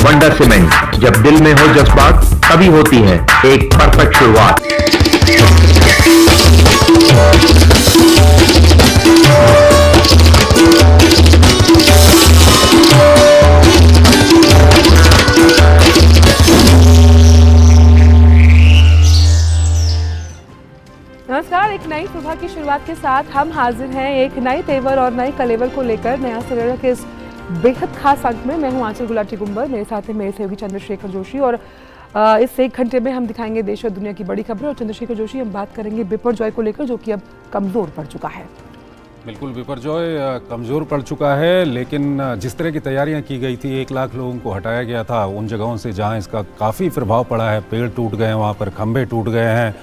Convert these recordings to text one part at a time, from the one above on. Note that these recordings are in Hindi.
वंडर सीमेंट, जब दिल में हो जज्बात तभी होती है एक परफेक्ट शुरुआत। नमस्कार, एक नई सुबह की शुरुआत के साथ हम हाजिर हैं एक नए तेवर और नए कलेवर को लेकर नया सवेरा के इस बेहद खास अंक में। मैं हूं आंचल गुलाटी गुंबर, मेरे साथ है मेरे सहयोगी चंद्रशेखर जोशी और इस एक घंटे में हम दिखाएंगे देश और दुनिया की बड़ी खबरें। और चंद्रशेखर जोशी, हम बात करेंगे बिपरजॉय को लेकर जो कि अब कमजोर पड़ चुका है। बिल्कुल, बिपरजॉय कमज़ोर पड़ चुका है, लेकिन जिस तरह की तैयारियां की गई थी, 1 लाख लोगों को हटाया गया था उन जगहों से जहां इसका काफ़ी प्रभाव पड़ा है। पेड़ टूट गए हैं, वहां पर खंभे टूट गए हैं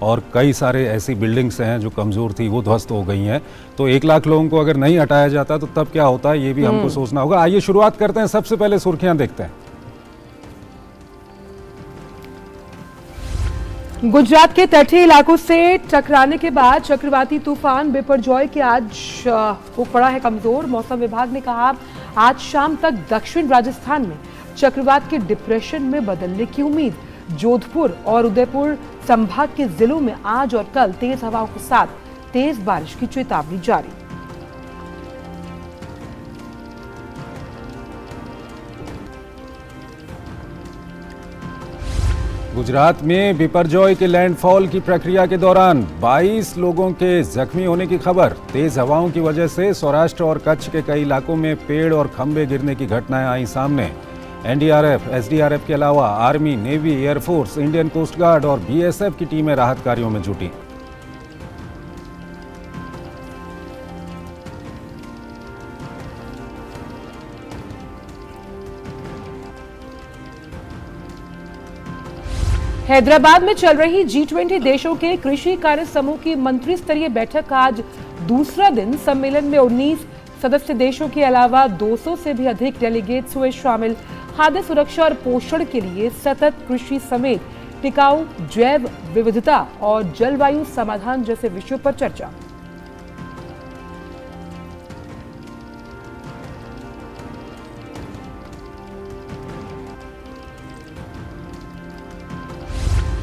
और कई सारे ऐसी बिल्डिंग्स हैं जो कमज़ोर थी, वो ध्वस्त हो गई हैं। तो 1 लाख लोगों को अगर नहीं हटाया जाता तो तब क्या होता है, ये भी हमको सोचना होगा। आइए शुरुआत करते हैं, सबसे पहले सुर्खियां देखते हैं। गुजरात के तटीय इलाकों से टकराने के बाद चक्रवाती तूफान बिपरजॉय के आज हो पड़ा है कमजोर। मौसम विभाग ने कहा आज शाम तक दक्षिण राजस्थान में चक्रवात के डिप्रेशन में बदलने की उम्मीद। जोधपुर और उदयपुर संभाग के जिलों में आज और कल तेज हवाओं के साथ तेज बारिश की चेतावनी जारी। गुजरात में बिपरजॉय के लैंडफॉल की प्रक्रिया के दौरान 22 लोगों के जख्मी होने की खबर। तेज हवाओं की वजह से सौराष्ट्र और कच्छ के कई इलाकों में पेड़ और खंभे गिरने की घटनाएं आई सामने। एनडीआरएफ, एसडीआरएफ के अलावा army, navy, air force, Indian coast guard और बीएसएफ की टीमें राहत कार्यों में जुटी। हैदराबाद में चल रही G20 देशों के कृषि कार्य समूह की मंत्री स्तरीय बैठक आज दूसरा दिन। सम्मेलन में 19 सदस्य देशों के अलावा 200 से भी अधिक डेलीगेट्स हुए शामिल। खाद्य सुरक्षा और पोषण के लिए सतत कृषि समेत टिकाऊ जैव विविधता और जलवायु समाधान जैसे विषयों पर चर्चा।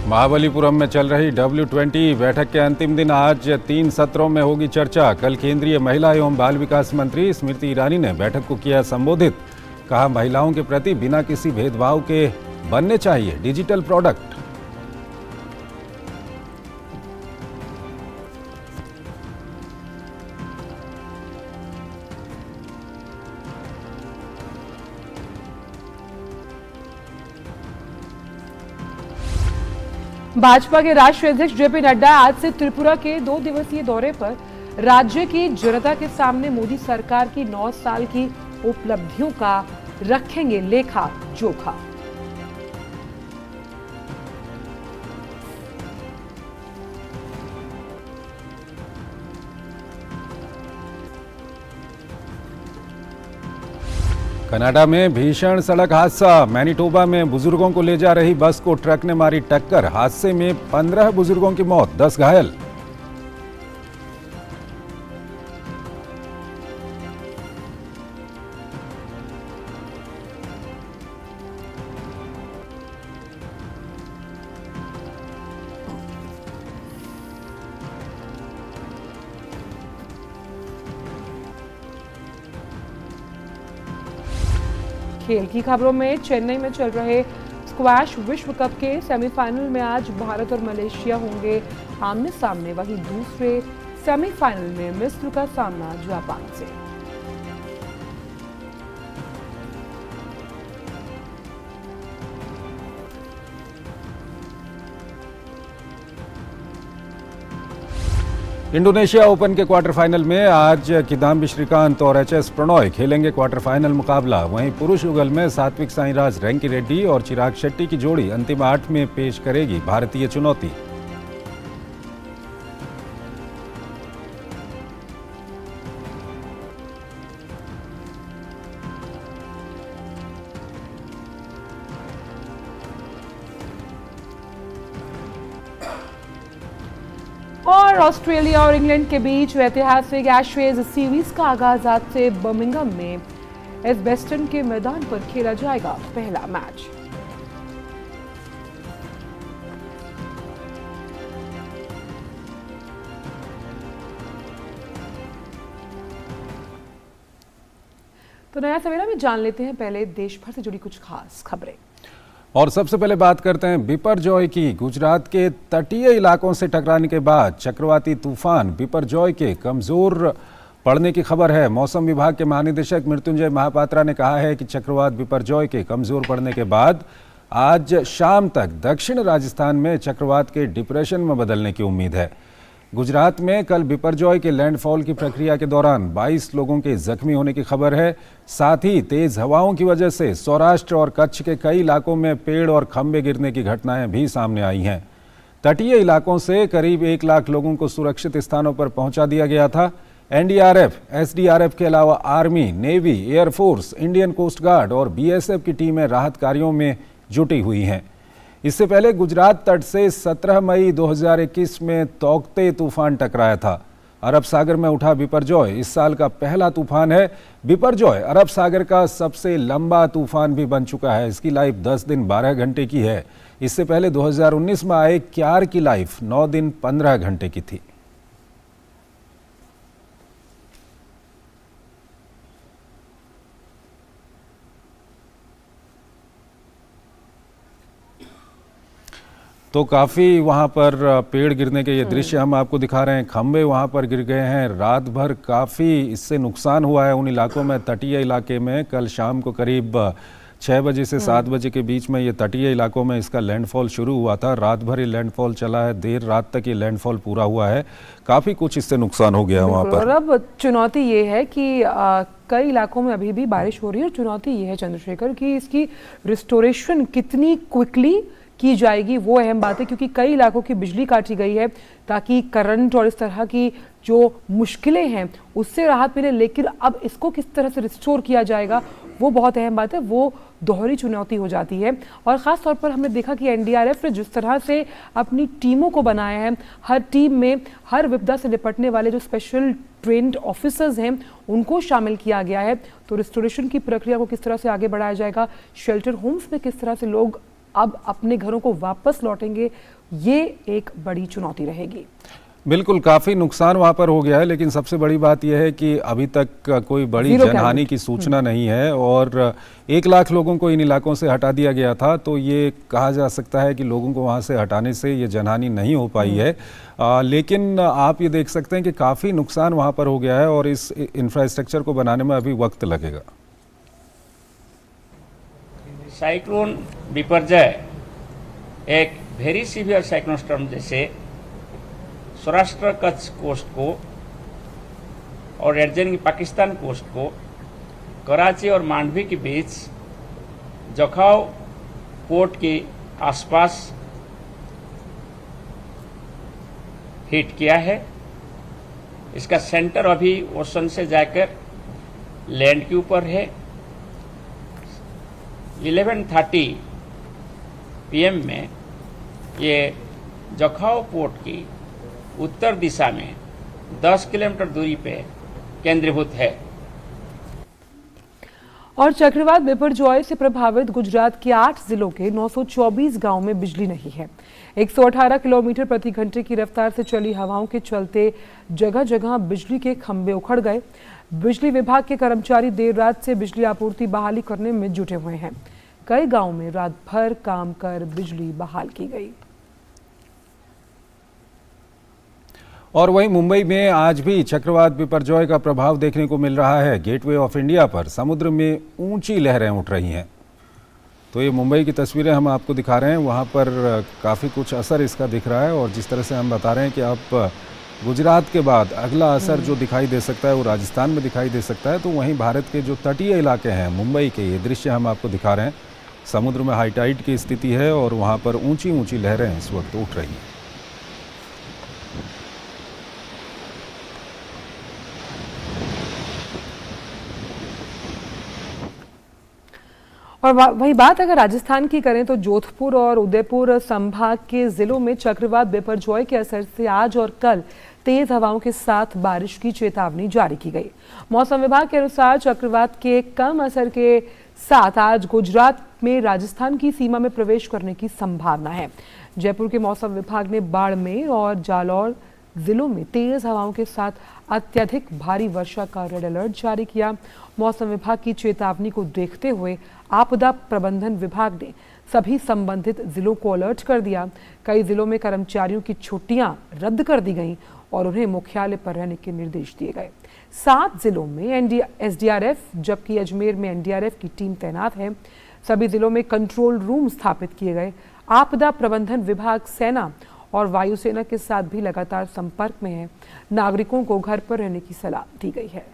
महाबलीपुरम में चल रही W20 बैठक के अंतिम दिन आज 3 सत्रों में होगी चर्चा। कल केंद्रीय महिला एवं बाल विकास मंत्री स्मृति ईरानी ने बैठक को किया संबोधित। कहा महिलाओं के प्रति बिना किसी भेदभाव के बनने चाहिए डिजिटल प्रोडक्ट। भाजपा के राष्ट्रीय अध्यक्ष जेपी नड्डा आज से त्रिपुरा के 2 दिवसीय दौरे पर राज्य की जनता के सामने मोदी सरकार की 9 साल की उपलब्धियों का रखेंगे लेखा जोखा। कनाडा में भीषण सड़क हादसा। मैनिटोबा में बुजुर्गों को ले जा रही बस को ट्रक ने मारी टक्कर। हादसे में 15 बुजुर्गों की मौत, 10 घायल। खेल की खबरों में चेन्नई में चल रहे स्क्वैश विश्व कप के सेमीफाइनल में आज भारत और मलेशिया होंगे आमने सामने। वहीं दूसरे सेमीफाइनल में मिस्र का सामना जापान से। इंडोनेशिया ओपन के क्वार्टर फाइनल में आज किदाम्बी श्रीकांत और एचएस प्रणॉय खेलेंगे क्वार्टर फाइनल मुकाबला। वहीं पुरुष युगल में सात्विक साईराज रैंकी रेड्डी और चिराग शेट्टी की जोड़ी अंतिम 8 में पेश करेगी भारतीय चुनौती। और ऑस्ट्रेलिया और इंग्लैंड के बीच ऐतिहासिक एशेज सीरीज का आगाज आज से बर्मिंघम में एजबेस्टन के मैदान पर खेला जाएगा पहला मैच। तो नया सवेरा में जान लेते हैं पहले देश भर से जुड़ी कुछ खास खबरें। और सबसे पहले बात करते हैं बिपरजॉय की। गुजरात के तटीय इलाकों से टकराने के बाद चक्रवाती तूफान बिपरजॉय के कमजोर पड़ने की खबर है। मौसम विभाग के महानिदेशक मृत्युंजय महापात्रा ने कहा है कि चक्रवात बिपरजॉय के कमजोर पड़ने के बाद आज शाम तक दक्षिण राजस्थान में चक्रवात के डिप्रेशन में बदलने की उम्मीद है। गुजरात में कल बिपरजॉय के लैंडफॉल की प्रक्रिया के दौरान 22 लोगों के जख्मी होने की खबर है। साथ ही तेज हवाओं की वजह से सौराष्ट्र और कच्छ के कई इलाकों में पेड़ और खंभे गिरने की घटनाएं भी सामने आई हैं। तटीय इलाकों से करीब 1 लाख लोगों को सुरक्षित स्थानों पर पहुंचा दिया गया था। एनडीआरएफ, एसडीआरएफ के अलावा army, navy, air force, Indian coast guard और बीएसएफ की टीमें राहत कार्यों में जुटी हुई हैं। इससे पहले गुजरात तट से 17 मई 2021 में तौकते तूफान टकराया था। अरब सागर में उठा बिपरजॉय इस साल का पहला तूफान है। बिपरजॉय अरब सागर का सबसे लंबा तूफान भी बन चुका है। इसकी लाइफ 10 दिन 12 घंटे की है। इससे पहले 2019 में आए क्यार की लाइफ 9 दिन 15 घंटे की थी। तो काफ़ी वहाँ पर पेड़ गिरने के ये दृश्य हम आपको दिखा रहे हैं। खंभे वहाँ पर गिर गए हैं। रात भर काफ़ी इससे नुकसान हुआ है उन इलाकों में। तटीय इलाके में कल शाम को करीब 6 बजे से 7 बजे के बीच में ये तटीय इलाकों में इसका लैंडफॉल शुरू हुआ था। रात भर ये लैंडफॉल चला है। देर रात तक ये लैंडफॉल पूरा हुआ है। काफ़ी कुछ इससे नुकसान हो गया वहाँ पर। और अब चुनौती ये है कि कई इलाकों में अभी भी बारिश हो रही है और चुनौती ये है चंद्रशेखर कि इसकी रिस्टोरेशन कितनी क्विकली की जाएगी, वो अहम बात है। क्योंकि कई इलाकों की बिजली काटी गई है ताकि करंट और इस तरह की जो मुश्किलें हैं उससे राहत मिले, लेकिन अब इसको किस तरह से रिस्टोर किया जाएगा वो बहुत अहम बात है। वो दोहरी चुनौती हो जाती है। और ख़ास तौर पर हमने देखा कि एनडीआरएफ ने जिस तरह से अपनी टीमों को बनाया है, हर टीम में हर विपदा से निपटने वाले जो स्पेशल ट्रेंड ऑफिसर्स हैं उनको शामिल किया गया है। तो रिस्टोरेशन की प्रक्रिया को किस तरह से आगे बढ़ाया जाएगा, शेल्टर होम्स में किस तरह से लोग अब अपने घरों को वापस लौटेंगे, ये एक बड़ी चुनौती रहेगी। बिल्कुल, काफ़ी नुकसान वहाँ पर हो गया है, लेकिन सबसे बड़ी बात यह है कि अभी तक कोई बड़ी जनहानि की सूचना नहीं है और 1 लाख लोगों को इन इलाकों से हटा दिया गया था। तो ये कहा जा सकता है कि लोगों को वहाँ से हटाने से ये जनहानि नहीं हो पाई है। लेकिन आप ये देख सकते हैं कि काफ़ी नुकसान वहाँ पर हो गया है और इस इंफ्रास्ट्रक्चर को बनाने में अभी वक्त लगेगा। साइक्लोन बिपरजॉय एक वेरी सीवियर साइक्लोन स्टॉर्म जैसे सौराष्ट्र कच्छ कोस्ट को और एडजॉइनिंग पाकिस्तान कोस्ट को कराची और मांडवी के बीच जखाव पोर्ट के आसपास हिट किया है। इसका सेंटर अभी ओशन से जाकर लैंड के ऊपर है। 11:30 PM में ये जखाव पोर्ट की उत्तर दिशा में 10 किलोमीटर दूरी पे केंद्रीभूत है। और चक्रवात बिपरजॉय से प्रभावित गुजरात के 8 जिलों के 924 गांव में बिजली नहीं है। 118 किलोमीटर प्रति घंटे की रफ्तार से चली हवाओं के चलते जगह जगह बिजली के खंभे उखड़ गए। बिजली विभाग के कर्मचारी देर रात से बिजली आपूर्ति बहाली करने में जुटे हुए हैं। कई गांवों में रात भर काम कर बिजली बहाल की गई। और वहीं मुंबई में आज भी चक्रवात बिपरजॉय का प्रभाव देखने को मिल रहा है। गेटवे ऑफ इंडिया पर समुद्र में ऊंची लहरें उठ रही हैं। तो ये मुंबई की तस्वीरें हम आपको दिखा रहे हैं। वहाँ पर काफ़ी कुछ असर इसका दिख रहा है और जिस तरह से हम बता रहे हैं कि अब गुजरात के बाद अगला असर जो दिखाई दे सकता है वो राजस्थान में दिखाई दे सकता है। तो वहीं भारत के जो तटीय इलाके हैं मुंबई के, ये दृश्य हम आपको दिखा रहे हैं। समुद्र में हाई टाइड की स्थिति है और वहाँ पर ऊंची ऊंची लहरें इस वक्त उठ रही हैं। और वही बात अगर राजस्थान की करें तो जोधपुर और उदयपुर संभाग के जिलों में चक्रवात बिपरजॉय के असर से आज और कल तेज हवाओं के साथ बारिश की चेतावनी जारी की गई। मौसम विभाग के अनुसार चक्रवात के कम असर के साथ आज गुजरात में राजस्थान की सीमा में प्रवेश करने की संभावना है। जयपुर के मौसम विभाग ने बाड़मेर और जालौर जिलों में तेज हवाओं के साथ अत्यधिक भारी वर्षा का रेड अलर्ट जारी किया। मौसम विभाग की चेतावनी को देखते हुए आपदा प्रबंधन विभाग ने सभी संबंधित जिलों को अलर्ट कर दिया। कई जिलों में कर्मचारियों की छुट्टियां रद्द कर दी गईं और उन्हें मुख्यालय पर रहने के निर्देश दिए गए। 7 जिलों में एसडीआरएफ जबकि अजमेर में एनडीआरएफ की टीम तैनात है। सभी जिलों में कंट्रोल रूम स्थापित किए गए। आपदा प्रबंधन विभाग सेना और वायुसेना के साथ भी लगातार संपर्क में है। नागरिकों को घर पर रहने की सलाह दी गई है।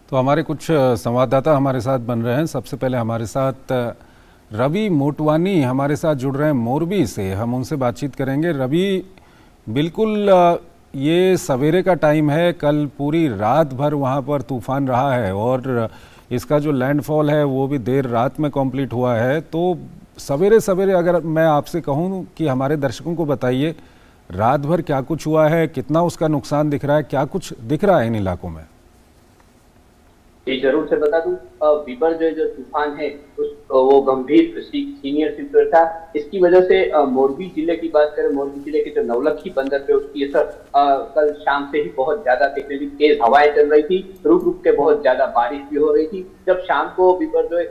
तो हमारे कुछ संवाददाता हमारे साथ बन रहे हैं। सबसे पहले हमारे साथ रवि मोटवानी हमारे साथ जुड़ रहे हैं मोरबी से। हम उनसे बातचीत करेंगे। रवि, बिल्कुल ये सवेरे का टाइम है, कल पूरी रात भर वहाँ पर तूफान रहा है और इसका जो लैंडफॉल है वो भी देर रात में कंप्लीट हुआ है। तो सवेरे सवेरे अगर मैं आपसे कहूँ कि हमारे दर्शकों को बताइए रात भर क्या कुछ हुआ है, कितना उसका नुकसान दिख रहा है, क्या कुछ दिख रहा है इन इलाकों में? ये जरूर से बता दूं, बिपरजॉय जो तूफान है वो गंभीर सीनियर सिवियर था। इसकी वजह से मोरबी जिले की बात करें, मोरबी जिले के जो नवलखी बंदर पे उसकी असर कल शाम से ही बहुत ज्यादा दिखने लगी। तेज हवाएं चल रही थी, रुक रुक के बहुत ज्यादा बारिश भी हो रही थी। जब शाम को बिपरजॉय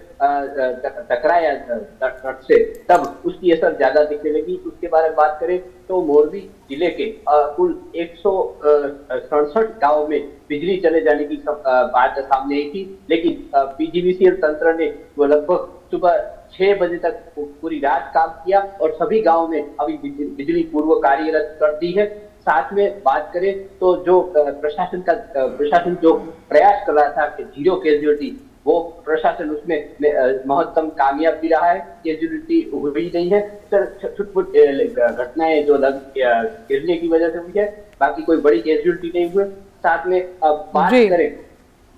टकराया तट से तब उसकी असर ज्यादा दिखने लगी। उसके बारे में बात करें तो मोरबी जिले के कुल 167 गाँव में बिजली चले जाने की बात सामने आई थी, लेकिन पीजीवीसीएल तंत्र ने वो लगभग सुबह 6 बजे तक पूरी रात काम किया और सभी गाँव में अभी बिजली पूर्व कार्यरत कर दी है। साथ में बात करें तो जो प्रशासन जो प्रयास कर रहा था कि 0 कैजुअलिटी, वो प्रशासन उसमें महत्तम कामयाब भी रहा है। कैजुअलिटी हुई नहीं है। छुटपुट घटनाएं जो गिरने की वजह से हुई है, बाकी कोई बड़ी कैजुअलिटी नहीं हुई। साथ में बात करें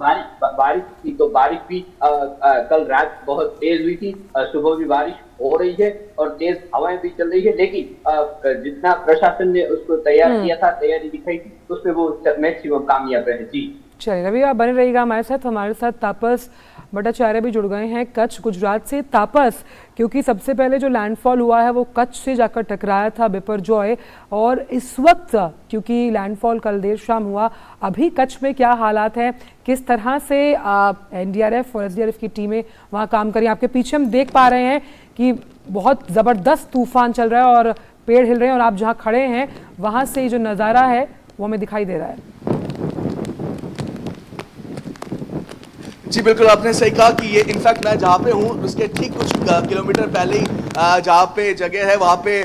बारिश की तो बारिश भी कल रात बहुत तेज हुई थी। सुबह भी बारिश हो रही है और तेज हवाएं भी चल रही है, लेकिन जितना प्रशासन ने उसको तैयार किया था, तैयारी दिखाई थी, उसमें वो मैक्सिमम कामयाब रहे। जी चलिए रवि, आप बने रहिएगा हमारे साथ तापस भट्टाचार्य भी जुड़ गए हैं कच्छ गुजरात से। तापस, क्योंकि सबसे पहले जो लैंडफॉल हुआ है वो कच्छ से जाकर टकराया था बिपरजॉय, और इस वक्त क्योंकि लैंडफॉल कल देर शाम हुआ, अभी कच्छ में क्या हालात हैं, किस तरह से एनडीआरएफ और एसडीआरएफ की टीमें वहाँ काम करें? आपके पीछे हम देख पा रहे हैं कि बहुत ज़बरदस्त तूफान चल रहा है और पेड़ हिल रहे हैं और आप जहाँ खड़े हैं वहाँ से जो नज़ारा है वो हमें दिखाई दे रहा है। जी बिल्कुल, आपने सही कहा कि ये इनफैक्ट मैं जहाँ पे हूँ उसके ठीक कुछ किलोमीटर पहले ही जहाँ पे जगह है वहाँ पे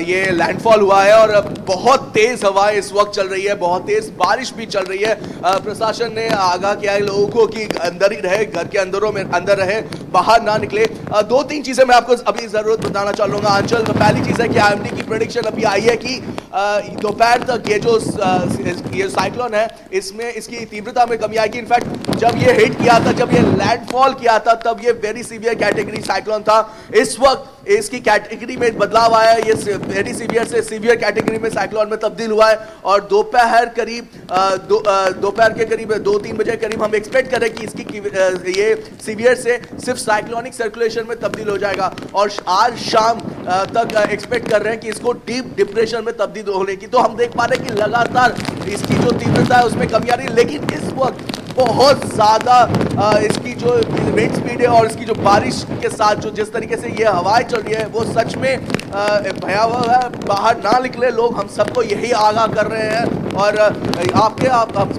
ये लैंडफॉल हुआ है और बहुत तेज हवाएं इस वक्त चल रही है, बहुत तेज बारिश भी चल रही है। प्रशासन ने आगाह किया है लोगों को कि अंदर ही रहे, घर के अंदर रहे, बाहर ना निकले। 2-3 चीजें मैं आपको अभी जरूरत बताना चाहूंगा आंचल। तो पहली चीज है कि आईएमडी की प्रेडिक्शन अभी आई है कि दोपहर तक ये साइक्लोन है इसमें इसकी तीव्रता में कमी आएगी। इनफैक्ट जब ये हिट किया था, जब ये लैंडफॉल किया था, तब ये वेरी सीवियर कैटेगरी साइक्लोन था। इस वक्त इसकी कैटेगरी में बदलाव आया, ये वेरी सीवियर से सीवियर कैटेगरी में साइक्लोन में तब्दील हुआ है और दोपहर के करीब 2-3 बजे करीब हम एक्सपेक्ट करें कि इसकी ये सीवियर से सिर्फ साइक्लोनिक सर्कुलेशन में तब्दील हो जाएगा और आज शाम तक एक्सपेक्ट कर रहे हैं कि इसको डीप डिप्रेशन में तब्दील होने की। तो हम देख पा रहे हैं कि लगातार इसकी जो तीव्रता है उसमें कमी आ रही है, लेकिन इस वक्त बहुत ज्यादा इसकी जो विंड स्पीड है और इसकी जो बारिश के साथ जो जिस तरीके से ये हवाएं चल रही है वो सच में भयावह है। बाहर ना निकले लोग, हम सबको यही आगाह कर रहे हैं और आप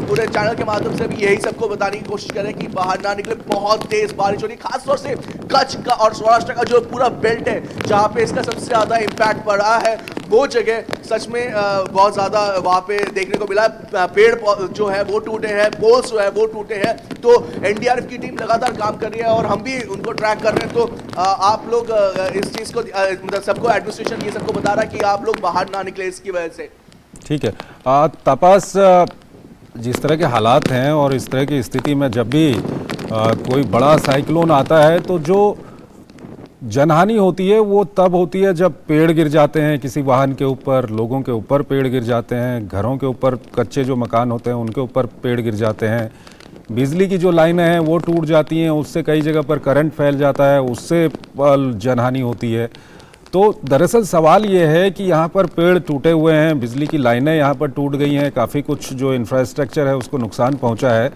पूरे चैनल के माध्यम से भी यही सबको बताने की कोशिश करें कि बाहर ना निकले। बहुत तेज बारिश हो रही है, खासतौर से कच्छ का और सौराष्ट्र का जो पूरा बेल्ट है जहाँ पे इसका सबसे ज्यादा इम्पैक्ट पड़ रहा है, वो जगह सच में बहुत ज्यादा वहाँ पे देखने को मिला। पेड़ जो है वो टूटे हैं, पोल्स जो है वो टूटे हैं। तो एनडीआरएफ की टीम लगातार काम कर रही है और हम भी उनको ट्रैक कर रहे हैं। तो आप लोग इस चीज को मतलब सबको एडमिनिस्ट्रेशन ये सबको बता रहा है कि आप लोग बाहर ना निकले इसकी वजह से। ठीक है तपास, जिस तरह के हालात हैं और इस तरह की स्थिति में जब भी कोई बड़ा साइक्लोन आता है तो जो जनहानि होती है वो तब होती है जब पेड़ गिर जाते हैं किसी वाहन के ऊपर, लोगों के ऊपर पेड़ गिर जाते हैं, घरों के ऊपर, कच्चे जो मकान होते हैं उनके ऊपर पेड़ गिर जाते हैं, बिजली की जो लाइनें हैं वो टूट जाती हैं, उससे कई जगह पर करंट फैल जाता है, उससे जनहानि होती है। तो दरअसल सवाल ये है कि यहाँ पर पेड़ टूटे हुए हैं, बिजली की लाइनें यहाँ पर टूट गई हैं, काफ़ी कुछ जो इंफ्रास्ट्रक्चर है उसको नुकसान पहुँचा है,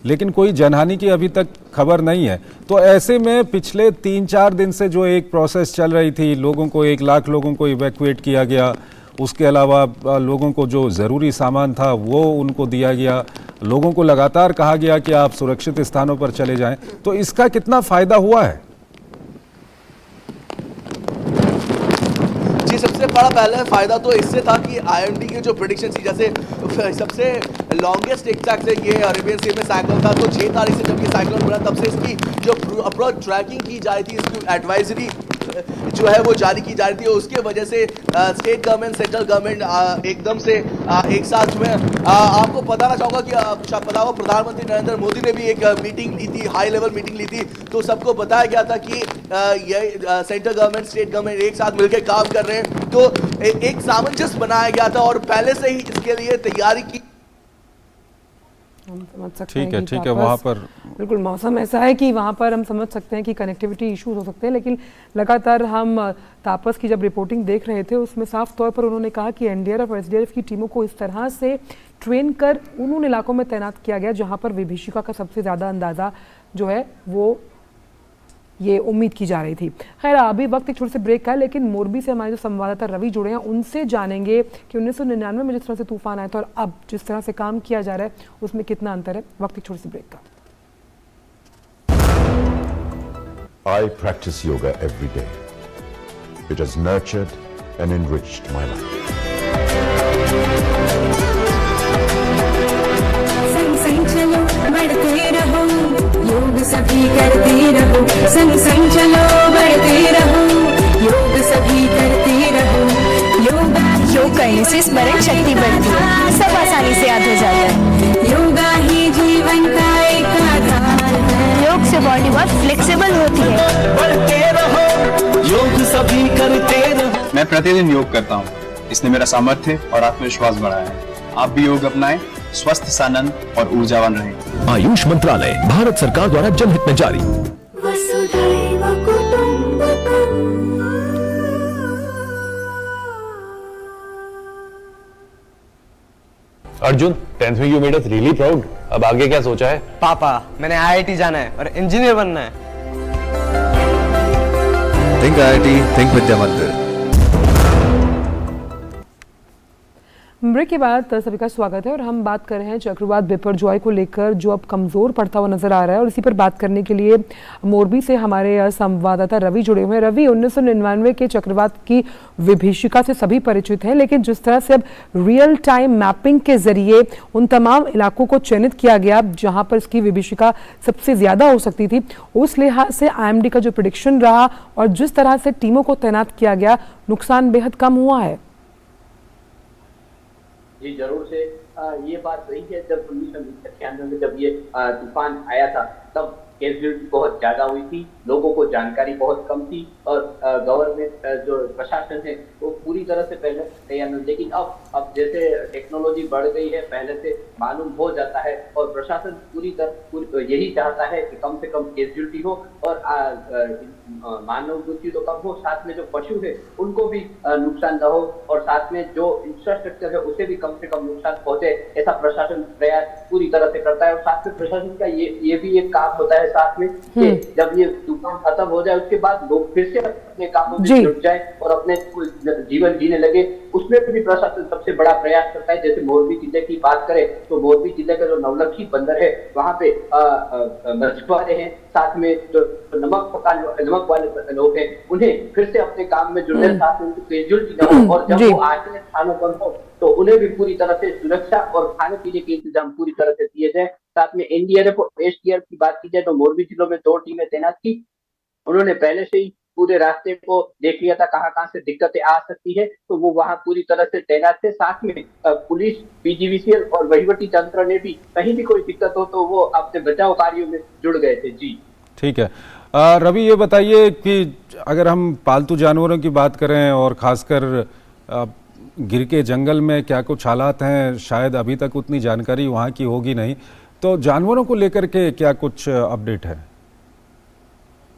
लेकिन कोई जनहानि की अभी तक खबर नहीं है। तो ऐसे में पिछले 3-4 दिन से जो एक प्रोसेस चल रही थी, लोगों को 1 लाख लोगों को इवैक्यूएट किया गया, उसके अलावा लोगों को जो ज़रूरी सामान था वो उनको दिया गया, लोगों को लगातार कहा गया कि आप सुरक्षित स्थानों पर चले जाएं, तो इसका कितना फ़ायदा हुआ है? जी, सबसे बड़ा पहला फायदा तो इससे था कि आईएमडी की जो प्रेडिक्शन थी, जैसे सबसे लॉन्गेस्ट एक्सैक्ट से ये अरेबियन सी में साइक्लोन था, तो 6 तारीख से जब ये साइक्लोन बना तब से इसकी जो अप्रोच ट्रैकिंग की जा रही थी, इसकी एडवाइजरी जो है वो जारी की जा रही थी, और उसके वजह से स्टेट गवर्नमेंट, सेंट्रल गवर्नमेंट एकदम से एक साथ में आपको बताना चाहूँगा कि शायद पता होगा प्रधानमंत्री नरेंद्र मोदी ने भी एक मीटिंग ली थी, हाई लेवल मीटिंग ली थी, तो सबको बताया गया था कि ये सेंट्रल गवर्नमेंट, स्टेट गवर्नमेंट एक साथ मिलकर काम कर रहे हैं, तो एक सामंजस्य बनाया गया था और पहले से ही इसके लिए तैयारी की। हम समझ सकते हैं ठीक है, वहाँ पर बिल्कुल मौसम ऐसा है कि वहाँ पर हम समझ सकते हैं कि कनेक्टिविटी इश्यूज हो सकते हैं, लेकिन लगातार हम तापस की जब रिपोर्टिंग देख रहे थे उसमें साफ तौर पर उन्होंने कहा कि एनडीआरएफ और एसडीआरएफ की टीमों को इस तरह से ट्रेन कर उन इलाकों में तैनात किया गया जहाँ पर विभीषिका का सबसे ज़्यादा अंदाज़ा जो है वो ये उम्मीद की जा रही थी। खैर अभी वक्त एक छोटे से ब्रेक का है, लेकिन मोरबी से हमारे जो संवाददाता रवि जुड़े हैं उनसे जानेंगे कि 1999 में जिस तरह से तूफान आया था और अब जिस तरह से काम किया जा रहा है उसमें कितना अंतर है। वक्त एक छोटे से ब्रेक का। I practice yoga every day. It has nurtured and enriched my life. संग संग चलो बढ़ते रहो, योग सभी करते रहो, संग संग चलो बढ़ते रहो, योग सभी करते रहो, योग करने से स्मरण शक्ति बढ़ती है, सब आसानी से याद हो जाता है, योगा ही जीवन का एक आधार है, योग से बॉडी बहुत फ्लेक्सिबल होती है, बढ़ते रहो, योग सभी करते रहो। मैं प्रतिदिन योग करता हूँ, इसने मेरा सामर्थ्य और आत्मविश्वास बढ़ाया है। आप भी योग अपनाएं, स्वस्थ, सानंद और ऊर्जावान रहें। आयुष मंत्रालय, भारत सरकार द्वारा जनहित में जारी। वसुधैव कुटुंबकम्। अर्जुन, 10th में you made us really proud. अब आगे क्या सोचा है? पापा, मैंने आईआईटी जाना है और इंजीनियर बनना है। Think IIT, think Vidya Mandir. Break के बाद सभी का स्वागत है और हम बात कर रहे हैं चक्रवात बिपरजॉय को लेकर जो अब कमज़ोर पड़ता हुआ नजर आ रहा है, और इसी पर बात करने के लिए मोरबी से हमारे संवाददाता रवि जुड़े हुए हैं। रवि, 1999 के चक्रवात की विभीषिका से सभी परिचित हैं, लेकिन जिस तरह से अब रियल टाइम मैपिंग के जरिए उन तमाम इलाकों को चयनित किया गया जहां पर इसकी विभीषिका सबसे ज़्यादा हो सकती थी, उस लिहाज से आईएमडी का जो प्रेडिक्शन रहा और जिस तरह से टीमों को तैनात किया गया, नुकसान बेहद कम हुआ है। जी जरूर से ये बात सही है। जब 1991 में जब ये तूफान आया था तब कैजुअलिटी बहुत ज्यादा हुई थी, लोगों को जानकारी बहुत कम थी और गवर्नमेंट जो प्रशासन है वो पूरी तरह से पहले तैयार नहीं। लेकिन अब जैसे टेक्नोलॉजी बढ़ गई है, पहले से मालूम हो जाता है और प्रशासन पूरी तरह यही चाहता है कि कम से कम कैजुअलिटी हो और मानव मृत्यु तो कम हो, साथ में जो पशु है उनको भी नुकसान न हो और साथ में जो इंफ्रास्ट्रक्चर है उसे भी कम से कम नुकसान पहुंचे, ऐसा प्रशासन प्रयास पूरी तरह से करता है। और साथ में प्रशासन का ये भी एक काम होता है साथ में कि जब ये तूफान खत्म हो जाए उसके बाद लोग फिर से अपने कामों में जुट जाए और अपने जीवन जीने लगे, उसमें भी प्रशासन सबसे बड़ा प्रयास करता है। जैसे मोरबी जिले की बात करें तो मोरबी जिले का जो नवलखी बंदर है वहाँ पे मछुआरे हैं, साथ में जो नमक वाले लोग हैं उन्हें फिर से अपने काम में जुड़ने, साथ में उनको कैजुअलिटी न हो और जब वो आश्रय स्थानों पर हो तो उन्हें भी पूरी तरह से सुरक्षा और खाने पीने के इंतजाम पूरी तरह से दिए जाए। साथ में एनडीआरएफ और एसडीआरएफ की बात की जाए तो मोरबी जिलों में 2 टीमें तैनात की। उन्होंने पहले से ही पूरे रास्ते को देख लिया था कहाँ से दिक्कतें आ सकती है, तो वो वहाँ पूरी तरह से तैनात थे। साथ में पुलिस, पीजीवीसीएल और वहीवटी तंत्र ने भी कहीं भी कोई दिक्कत हो तो वो अपने बचाव कार्यों में जुड़ गए थे। जी ठीक है। रवि, ये बताइए कि अगर हम पालतू जानवरों की बात करें और ख़ासकर गिर के जंगल में क्या कुछ हालात हैं, शायद अभी तक उतनी जानकारी वहाँ की होगी नहीं, तो जानवरों को लेकर के क्या कुछ अपडेट है?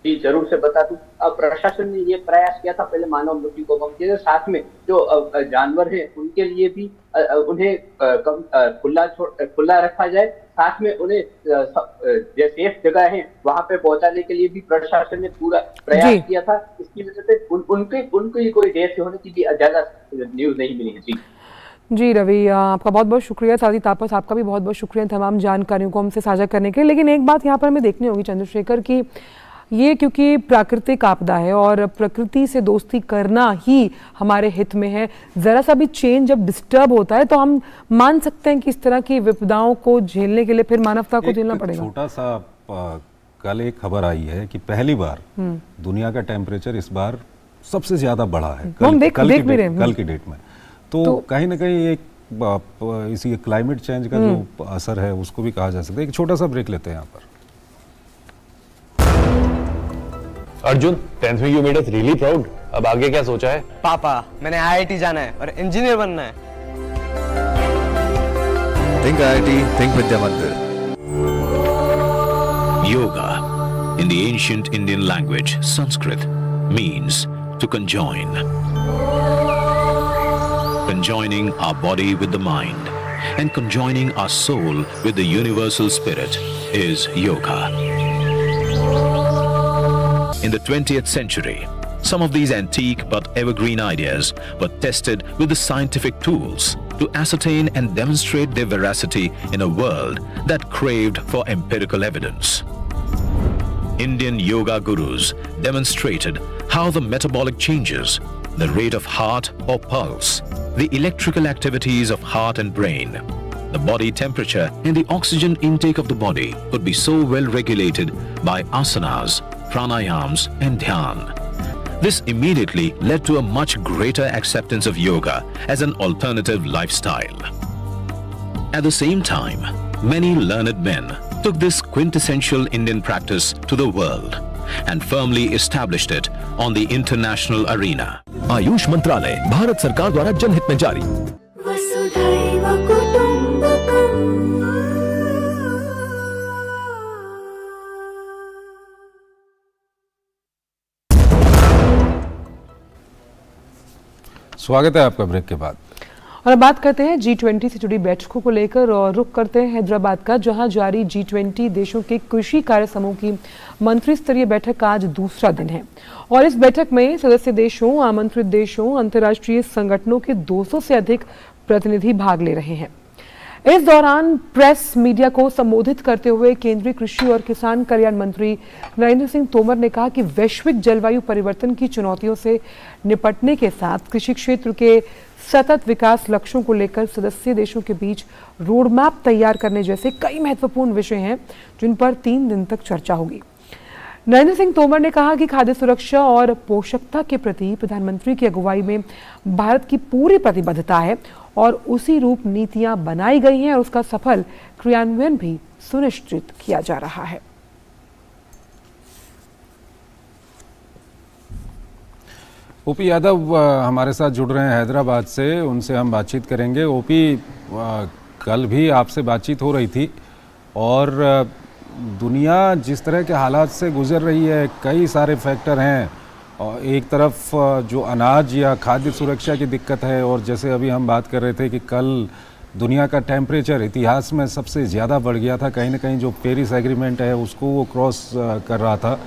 जी जरूर से बता दूं, प्रशासन ने ये प्रयास किया था पहले मानव मृत्यु को कम किया, साथ में जो जानवर हैं उनके लिए भी उन्हें खुला रखा जाए, साथ में उन्हें जो सेफ जगह है वहां पे पहुंचाने के लिए भी प्रशासन ने पूरा प्रयास किया था। इसकी वजह से उनकी कोई डेथ होने की भी ज्यादा न्यूज नहीं मिली है। जी रवि, आपका बहुत बहुत शुक्रिया। साथ ही तापस, आपका भी बहुत बहुत शुक्रिया तमाम जानकारियों को हमसे साझा करने के लिए। लेकिन एक बात यहाँ पर हमें देखनी होगी चंद्रशेखर की, ये क्योंकि प्राकृतिक आपदा है और प्रकृति से दोस्ती करना ही हमारे हित में है। ज़रा सा भी चेंज जब डिस्टर्ब होता है तो हम मान सकते हैं कि इस तरह की विपदाओं को झेलने के लिए फिर मानवता को झेलना पड़ेगा। छोटा सा कल एक खबर आई है कि पहली बार दुनिया का टेम्परेचर इस बार सबसे ज्यादा बढ़ा है कल की डेट में। तो कहीं ना कहीं एक इसी क्लाइमेट चेंज का जो असर है उसको भी कहा जा सकता है। एक छोटा सा ब्रेक लेते हैं यहाँ पर। अर्जुन, 10th में you made us really proud. अब आगे क्या सोचा है? पापा, मैंने IIT जाना है और इंजीनियर बनना है। थिंक IIT, थिंक विद्या मंदिर। Yoga, in the ancient Indian language, Sanskrit, means to conjoin. Conjoining our body with the mind and conjoining our soul with the universal spirit is yoga. In the 20th century, some of these antique but evergreen ideas were tested with the scientific tools to ascertain and demonstrate their veracity in a world that craved for empirical evidence. Indian yoga gurus demonstrated how the metabolic changes, the rate of heart or pulse, the electrical activities of heart and brain, the body temperature and the oxygen intake of the body could be so well regulated by asanas, pranayams and dhyan. This immediately led to a much greater acceptance of yoga as an alternative lifestyle. At the same time, many learned men took this quintessential Indian practice to the world and firmly established it on the international arena. Ayush मंत्रालय, भारत सरकार द्वारा जनहित में जारी। वसुधैव कुटुंबकम्। स्वागत है आपका ब्रेक के बाद। और अब बात करते हैं G20 से जुड़ी बैठकों को लेकर और रुख करते हैं हैदराबाद का, जहां जारी G20 देशों के कृषि कार्य समूह की मंत्री स्तरीय बैठक का आज दूसरा दिन है। और इस बैठक में सदस्य देशों, आमंत्रित देशों, अंतर्राष्ट्रीय संगठनों के 200 से अधिक प्रतिनिधि भाग ले रहे हैं। इस दौरान प्रेस मीडिया को संबोधित करते हुए केंद्रीय कृषि और किसान कल्याण मंत्री नरेंद्र सिंह तोमर ने कहा कि वैश्विक जलवायु परिवर्तन की चुनौतियों से निपटने के साथ कृषि क्षेत्र के सतत विकास लक्ष्यों को लेकर सदस्य देशों के बीच रोडमैप तैयार करने जैसे कई महत्वपूर्ण विषय हैं जिन पर 3 दिन तक चर्चा होगी। नरेंद्र सिंह तोमर ने कहा कि खाद्य सुरक्षा और पोषकता के प्रति प्रधानमंत्री की अगुवाई में भारत की पूरी प्रतिबद्धता है और उसी रूप नीतियां बनाई गई हैं और उसका सफल क्रियान्वयन भी सुनिश्चित किया जा रहा है। ओपी यादव हमारे साथ जुड़ रहे हैं हैदराबाद से, उनसे हम बातचीत करेंगे। ओपी, कल भी आपसे बातचीत हो रही थी और दुनिया जिस तरह के हालात से गुजर रही है, कई सारे फैक्टर हैं। और एक तरफ जो अनाज या खाद्य सुरक्षा की दिक्कत है, और जैसे अभी हम बात कर रहे थे कि कल दुनिया का टेम्परेचर इतिहास में सबसे ज़्यादा बढ़ गया था, कहीं ना कहीं जो पेरिस एग्रीमेंट है उसको वो क्रॉस कर रहा था।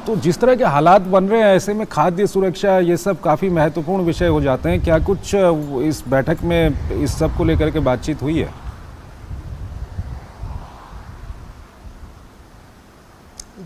तो जिस तरह के हालात बन रहे हैं, ऐसे में खाद्य सुरक्षा ये सब काफ़ी महत्वपूर्ण विषय हो जाते हैं। क्या कुछ इस बैठक में इस सब को लेकर के बातचीत हुई है?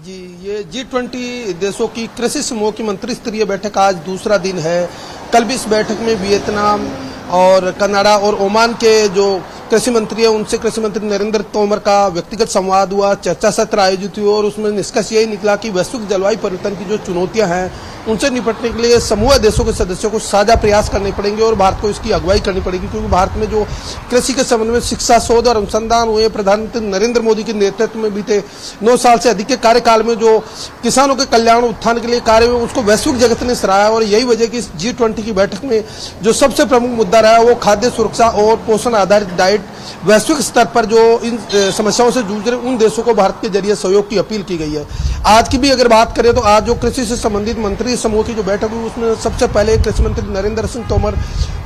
जी, ये G20 देशों की कृषि समूह की मंत्री स्तरीय बैठक आज दूसरा दिन है। कल भी इस बैठक में वियतनाम और कनाडा और ओमान के जो कृषि मंत्री है उनसे कृषि मंत्री नरेंद्र तोमर का व्यक्तिगत संवाद हुआ, चर्चा सत्र आयोजित हुए और उसमें निष्कर्ष यही निकला कि वैश्विक जलवायु परिवर्तन की जो चुनौतियां हैं उनसे निपटने के लिए समूह देशों के सदस्यों को साझा प्रयास करने पड़ेंगे और भारत को इसकी अगुवाई करनी पड़ेगी, क्योंकि भारत में जो कृषि के संबंध में शिक्षा, शोध और अनुसंधान हुए, प्रधानमंत्री नरेंद्र मोदी के नेतृत्व में बीते 9 साल से अधिक के कार्यकाल में जो किसानों के कल्याण उत्थान के लिए कार्य हुए उसको वैश्विक जगत ने सराहा। और यही वजह कि इस G20 की बैठक में जो सबसे प्रमुख मुद्दा रहा वो खाद्य सुरक्षा और पोषण आधारित डाइट, वैश्विक स्तर पर जो इन समस्याओं से जूझ रहे उन देशों को भारत के जरिए सहयोग की अपील की गई है। आज की भी अगर बात करें तो आज जो कृषि से संबंधित मंत्री समूह की जो बैठक हुई उसमें सबसे पहले कृषि मंत्री नरेंद्र सिंह तोमर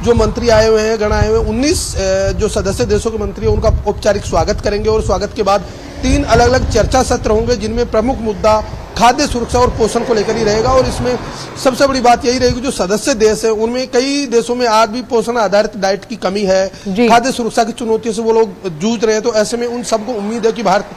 जो मंत्री आए हुए हैं, गण आए हुए 19 जो सदस्य देशों के मंत्री हैं उनका औपचारिक स्वागत करेंगे और स्वागत के बाद 3 अलग अलग चर्चा सत्र होंगे जिनमें प्रमुख मुद्दा खाद्य सुरक्षा और पोषण को लेकर ही रहेगा। और इसमें सबसे बड़ी बात यही रहेगी जो सदस्य देश है उनमें कई देशों में आज भी पोषण आधारित डाइट की कमी है, खाद्य सुरक्षा की चुनौतियों से वो लोग जूझ रहे हैं। तो ऐसे में उन सबको उम्मीद है कि भारत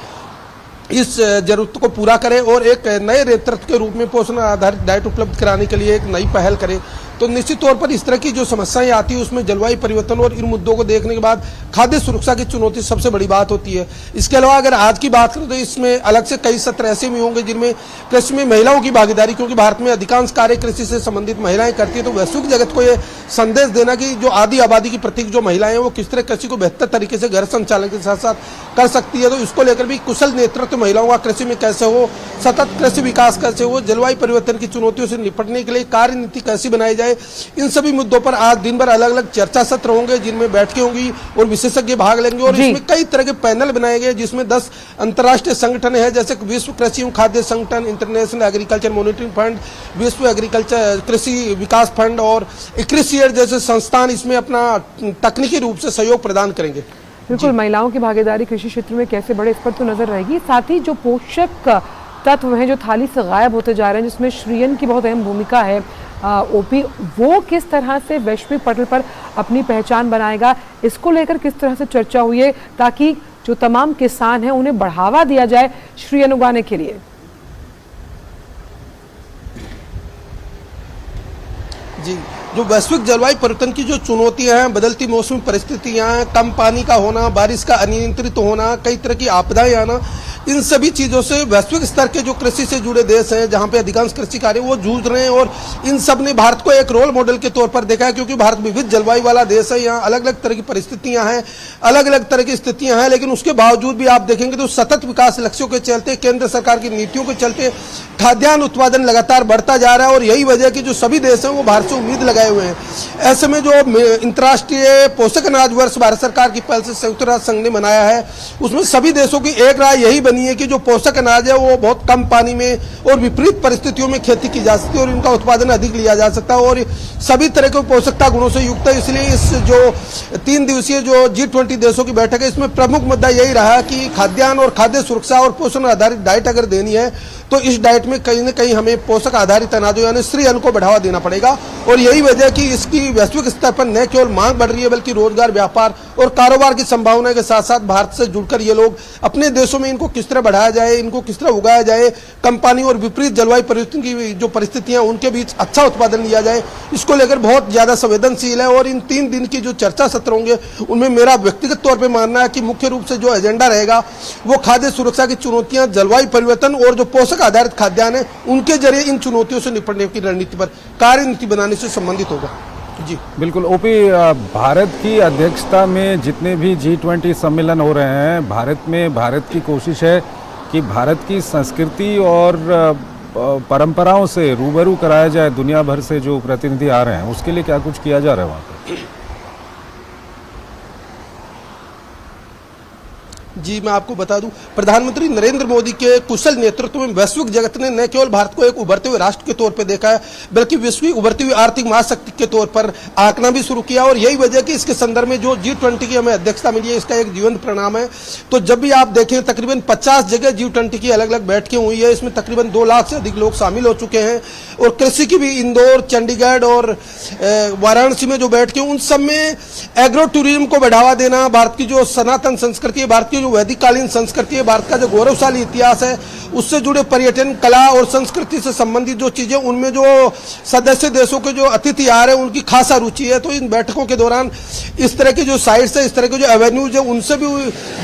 इस जरूरत को पूरा करे और एक नए नेतृत्व के रूप में पोषण आधारित डाइट उपलब्ध कराने के लिए एक नई पहल करे। तो निश्चित तौर पर इस तरह की जो समस्याएं आती है उसमें जलवायु परिवर्तन और इन मुद्दों को देखने के बाद खाद्य सुरक्षा की चुनौती सबसे बड़ी बात होती है। इसके अलावा अगर आज की बात करें तो इसमें अलग से कई सत्र ऐसे भी होंगे जिनमें कृषि में महिलाओं की भागीदारी, क्योंकि भारत में अधिकांश कार्य कृषि से संबंधित महिलाएं करती है, तो वैश्विक जगत को ये संदेश देना कि जो आधी आबादी की प्रतीक जो महिलाएं हैं वो किस तरह कृषि को बेहतर तरीके से घर संचालन के साथ साथ कर सकती है। तो इसको लेकर भी कुशल नेतृत्व महिलाओं का कृषि में कैसे हो, सतत कृषि विकास कैसे हो, जलवायु परिवर्तन की चुनौतियों से निपटने के लिए कार्य नीति कैसी बनाई जाए, इन सभी मुद्दों पर आज दिन भर अलग अलग चर्चा सत्र होंगे जिनमें बैठकें होंगी और विशेषज्ञ भाग लेंगे। और इसमें कई तरह के पैनल बनाए गए जिसमें 10 अंतर्राष्ट्रीय संगठन है जैसे विश्व कृषि एवं खाद्य संगठन, इंटरनेशनल एग्रीकल्चर मॉनिटरिंग फंड, विश्व एग्रीकल्चर कृषि विकास फंड और इक्रिसियर जैसे संस्थान इसमें अपना तकनीकी रूप से सहयोग प्रदान करेंगे। बिल्कुल, महिलाओं की भागीदारी कृषि क्षेत्र में कैसे बढ़े इस पर तो नजर रहेगी। साथ ही जो पोषक तत्व हैं जो थाली से गायब होते जा रहे हैं जिसमें श्रीयन की बहुत अहम भूमिका है, ओपी वो किस तरह से वैश्विक पटल पर अपनी पहचान बनाएगा, इसको लेकर किस तरह से चर्चा हुई है ताकि जो तमाम किसान हैं उन्हें बढ़ावा दिया जाए श्रीयन उगाने के लिए। जी, जो वैश्विक जलवायु परिवर्तन की जो चुनौतियां हैं, बदलती मौसमी परिस्थितियां, कम पानी का होना, बारिश का अनियंत्रित होना, कई तरह की आपदाएं आना, इन सभी चीजों से वैश्विक स्तर के जो कृषि से जुड़े देश हैं जहां पे अधिकांश कृषि कार्य वो जूझ रहे हैं और इन सब ने भारत को एक रोल मॉडल के तौर पर देखा है, क्योंकि भारत विविध जलवायु वाला देश है। यहाँ अलग अलग तरह की परिस्थितियां हैं, अलग अलग तरह की स्थितियां हैं, लेकिन उसके बावजूद भी आप देखेंगे तो सतत विकास लक्ष्यों के चलते, केंद्र सरकार की नीतियों के चलते खाद्यान्न उत्पादन लगातार बढ़ता जा रहा है। और यही वजह कि जो सभी देश हैं वो भारत से उम्मीद लगाए हुए हैं। ऐसे में जो अंतर्राष्ट्रीय पोषक अनाज वर्ष भारत सरकार की पहल से संयुक्त राष्ट्र संघ ने मनाया है उसमें सभी देशों की एक राय यही बनी है कि जो पोषक अनाज है वो बहुत कम पानी में और विपरीत परिस्थितियों में खेती की जा सकती है और इनका उत्पादन अधिक लिया जा सकता है और सभी तरह के पोषकता गुणों से युक्त है। इसलिए इस जो 3 दिवसीय जो G20 देशों की बैठक है इसमें प्रमुख मुद्दा यही रहा कि खाद्यान्न और खाद्य सुरक्षा और पोषण आधारित डाइट अगर देनी है तो इस डाइट में कहीं न कहीं हमें पोषक आधारित अनाजों यानी श्रीअन्न को बढ़ावा देना पड़ेगा। और यही वजह कि इसकी वैश्विक स्तर पर न केवल मांग बढ़ रही है बल्कि रोजगार, व्यापार और कारोबार की संभावना के साथ साथ भारत से जुड़कर ये लोग अपने देशों में इनको किस तरह बढ़ाया जाए, इनको किस तरह उगाया जाए, कम पानी और विपरीत जलवायु परिवर्तन की जो परिस्थितियां उनके बीच अच्छा उत्पादन लिया जाए, इसको लेकर बहुत ज्यादा संवेदनशील है। और इन 3 दिन की जो चर्चा सत्र होंगे उनमें मेरा व्यक्तिगत तौर पर मानना है कि मुख्य रूप से जो एजेंडा रहेगा वो खाद्य सुरक्षा की चुनौतियां, जलवायु परिवर्तन और जो पोषक आधारित खाद्यान्न है उनके जरिए इन चुनौतियों से निपटने की रणनीति पर कार्य नीति बनाने से संबंधित होगा। जी बिल्कुल ओपी, भारत की अध्यक्षता में जितने भी G20 सम्मेलन हो रहे हैं भारत की कोशिश है कि भारत की संस्कृति और परंपराओं से रूबरू कराया जाए। दुनिया भर से जो प्रतिनिधि आ रहे हैं उसके लिए क्या कुछ किया जा रहा है वहाँ पर? जी, मैं आपको बता दूं, प्रधानमंत्री नरेंद्र मोदी के कुशल नेतृत्व में वैश्विक जगत ने न केवल भारत को एक उभरते हुए राष्ट्र के तौर पर देखा है बल्कि विश्व की उभरती हुई आर्थिक महाशक्ति के तौर पर आंकना भी शुरू किया। और यही वजह कि इसके संदर्भ में जो G20 की हमें अध्यक्षता मिली है इसका एक जीवंत परिणाम है। तो जब भी आप देखें तकरीबन 50 जगह G20 की अलग अलग बैठकें हुई है, इसमें तकरीबन 2 लाख से अधिक लोग शामिल हो चुके हैं। और कृषि की भी इंदौर, चंडीगढ़ और वाराणसी में जो बैठकें उन सब में एग्रो टूरिज्म को बढ़ावा देना, भारत की जो सनातन संस्कृति है, भारत की जो वैदिक कालीन संस्कृति है, भारत का जो गौरवशाली इतिहास है, उससे जुड़े पर्यटन, कला और संस्कृति से संबंधित जो चीजें, उनमें जो सदस्य देशों के जो अतिथि आ रहे हैं उनकी खासा रुचि है। तो इन बैठकों के दौरान इस तरह की जो साइट्स है, इस तरह के जो एवेन्यूज है, उनसे भी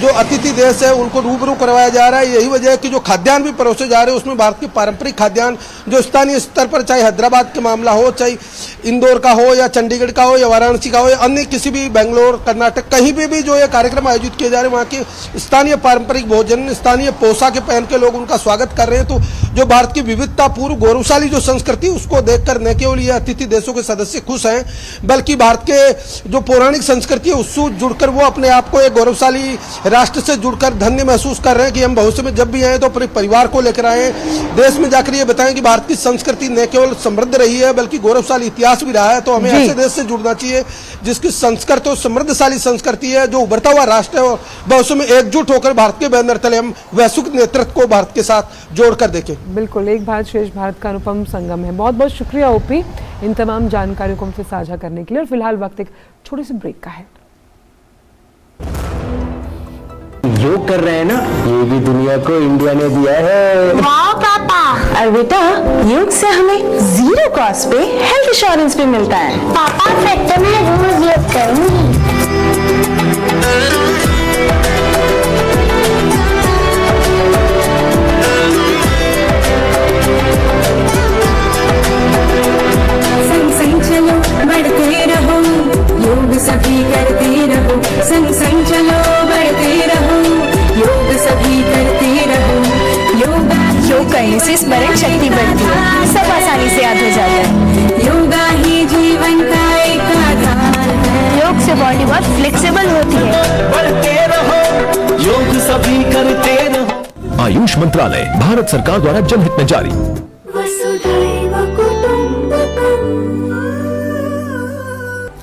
जो अतिथि देश है उनको रूबरू करवाया जा रहा है। यही वजह है कि जो खाद्यान्न भी परोसे जा रहे हैं उसमें भारत के पारंपरिक खाद्यान्न जो स्थानीय स्तर पर, चाहे हैदराबाद का मामला हो, चाहे इंदौर का हो या चंडीगढ़ का हो या वाराणसी का हो या अन्य किसी भी बेंगलोर, कर्नाटक, कहीं पे भी जो ये कार्यक्रम आयोजित किए जा रहे हैं, वहाँ के स्थानीय पारंपरिक भोजन, स्थानीय पोशाकें पहन के लोग उनका स्वागत कर रहे हैं। तो जो भारत की विविधतापूर्ण गौरवशाली जो संस्कृति, उसको देखकर न केवल ये अतिथि देशों के सदस्य खुश हैं, बल्कि भारत के जो पौराणिक संस्कृति है उससे जुड़कर वो अपने आप को एक गौरवशाली राष्ट्र से जुड़कर धन्य महसूस कर रहे हैं कि हम भविष्य में जब भी आए तो अपने परिवार को लेकर आए, देश में जाकर ये बताएं कि भारत की संस्कृति न केवल समृद्ध रही है बल्कि गौरवशाली इतिहास भी रहा है। तो हमें ऐसे देश से जुड़ना चाहिए जिसकी संस्कृत और समृद्धशाली संस्कृति है, जो उभरता हुआ राष्ट्र है, और भविष्य में एकजुट होकर भारत के बैनर तले हम वैश्विक नेतृत्व को भारत के साथ जोड़कर देखें। बिल्कुल, एक भारत श्रेष्ठ भारत का अनुपम संगम है। बहुत बहुत शुक्रिया ओपी, इन तमाम जानकारियों को हमसे साझा करने के लिए। और फिलहाल वक्त एक छोटी सी ब्रेक का है। योग कर रहे हैं ना, ये भी दुनिया को इंडिया ने दिया है। वाह पापा, और बेटा योग से हमें 0 कॉस्ट पे हेल्थ इंश्योरेंस भी मिलता है। पापा फिर तो मैं रोज योग करूंगी। संग संग चलो बढ़ते रहो, योग सभी करते रहो। संग संग चलो बढ़ते रहो, योग सभी करते रहो। योग करने से स्मरण शक्ति बढ़ती है, सब आसानी से याद हो जाता है। योगा ही जीवन का एक आधार है। योग से बॉडी बहुत फ्लेक्सिबल होती है। बढ़ते रहो, योग सभी करते रहो। आयुष मंत्रालय, भारत सरकार द्वारा जनहित में जारी।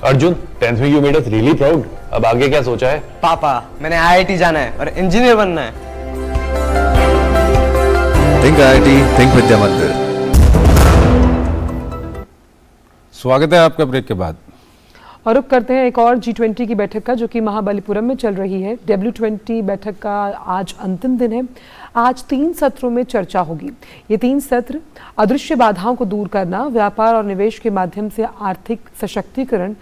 अर्जुन, 10th में you made us really proud. अब आगे क्या सोचा है? पापा, मैंने IIT जाना है और इंजीनियर बनना है। थिंक IIT, थिंक विद्या मंदिर। स्वागत है आपका ब्रेक के बाद। और रुक करते हैं एक और G20 की बैठक का, जो कि महाबलीपुरम में चल रही है। W20 बैठक का आज अंतिम दिन है। आज 3 सत्रों में चर्चा होगी। ये 3 सत्र अदृश्य बाधाओं को दूर करना, व्यापार और निवेश के माध्यम से आर्थिक सशक्तिकरण,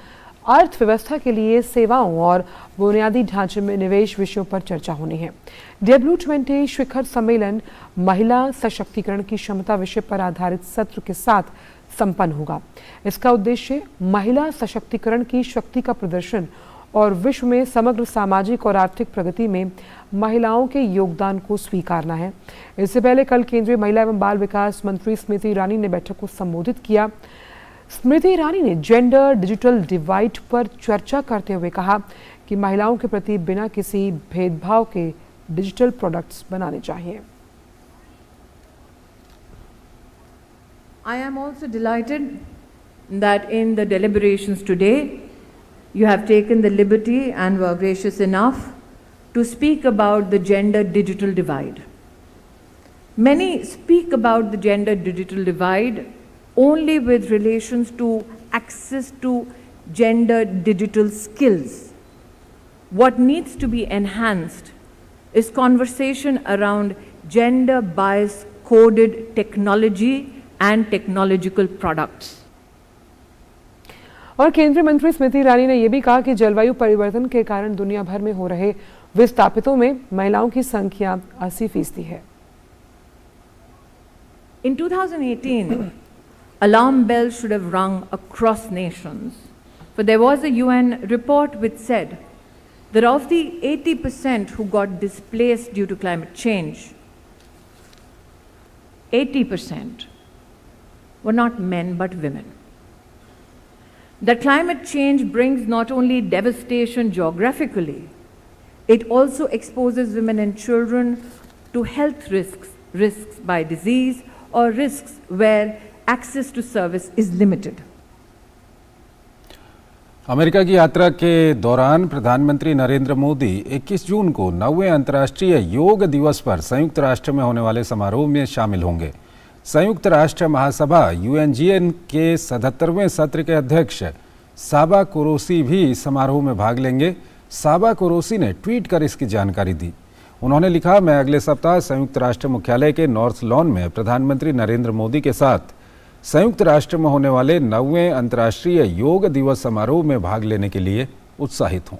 अर्थव्यवस्था के लिए सेवाओं और बुनियादी ढांचे में निवेश विषयों पर चर्चा होनी है। W20 शिखर सम्मेलन महिला सशक्तिकरण की क्षमता विषय पर आधारित सत्र के साथ संपन्न होगा। इसका उद्देश्य महिला सशक्तिकरण की शक्ति का प्रदर्शन और विश्व में समग्र सामाजिक और आर्थिक प्रगति में महिलाओं के योगदान को स्वीकारना है। इससे पहले कल केंद्रीय महिला एवं बाल विकास मंत्री स्मृति ईरानी ने बैठक को संबोधित किया। स्मृति ईरानी ने जेंडर डिजिटल डिवाइड पर चर्चा करते हुए कहा कि महिलाओं के प्रति बिना किसी भेदभाव के डिजिटल प्रोडक्ट्स बनाने चाहिए। I am also delighted that in the deliberations today, you have taken the liberty and were gracious enough to speak about the gender digital divide. Many speak about the gender digital divide only with relations to access to gender digital skills. What needs to be enhanced is conversation around gender bias coded technology and technological products. और केंद्रीय मंत्री स्मृति ईरानी ने यह भी कहा कि जलवायु परिवर्तन के कारण दुनिया भर में हो रहे विस्थापितों में महिलाओं की संख्या 80% है। In 2018, alarm bells should have rung across nations, for there was a UN report which said that of the 80% who got displaced due to climate change, 80% were not men but women. That climate change brings not only devastation geographically, it also exposes women and children to health risks by disease or risks where access to service is limited. America की यात्रा के दौरान प्रधानमंत्री नरेंद्र मोदी 21 जून को 9वें अंतर्राष्ट्रीय योग दिवस पर संयुक्त राष्ट्र में होने वाले समारोह में शामिल होंगे। संयुक्त राष्ट्र महासभा UNGN के 77वें सत्र के अध्यक्ष साबा कुरैशी भी समारोह में भाग लेंगे। साबा कुरैशी ने ट्वीट कर इसकी जानकारी दी। उन्होंने लिखा, मैं अगले सप्ताह संयुक्त राष्ट्र मुख्यालय के नॉर्थ लॉन में प्रधानमंत्री नरेंद्र मोदी के साथ संयुक्त राष्ट्र में होने वाले 9वें अंतर्राष्ट्रीय योग दिवस समारोह में भाग लेने के लिए उत्साहित हूं।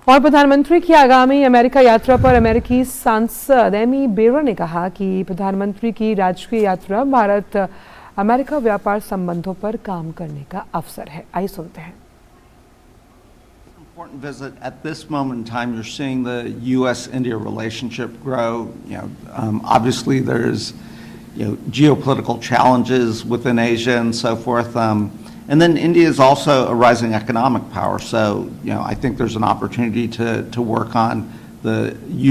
और प्रधानमंत्री की आगामी अमेरिका यात्रा पर अमेरिकी सांसद एमी बेरर ने कहा कि प्रधानमंत्री की राजकीय यात्रा भारत अमेरिका व्यापार संबंधों पर काम करने का अवसर है। आइए सुनते हैं। Important visit at this moment in time. You're seeing the U.S.-India relationship grow. Obviously there's geopolitical challenges within Asia and so forth. And then India is also a rising economic power. So I think there's an opportunity to work on the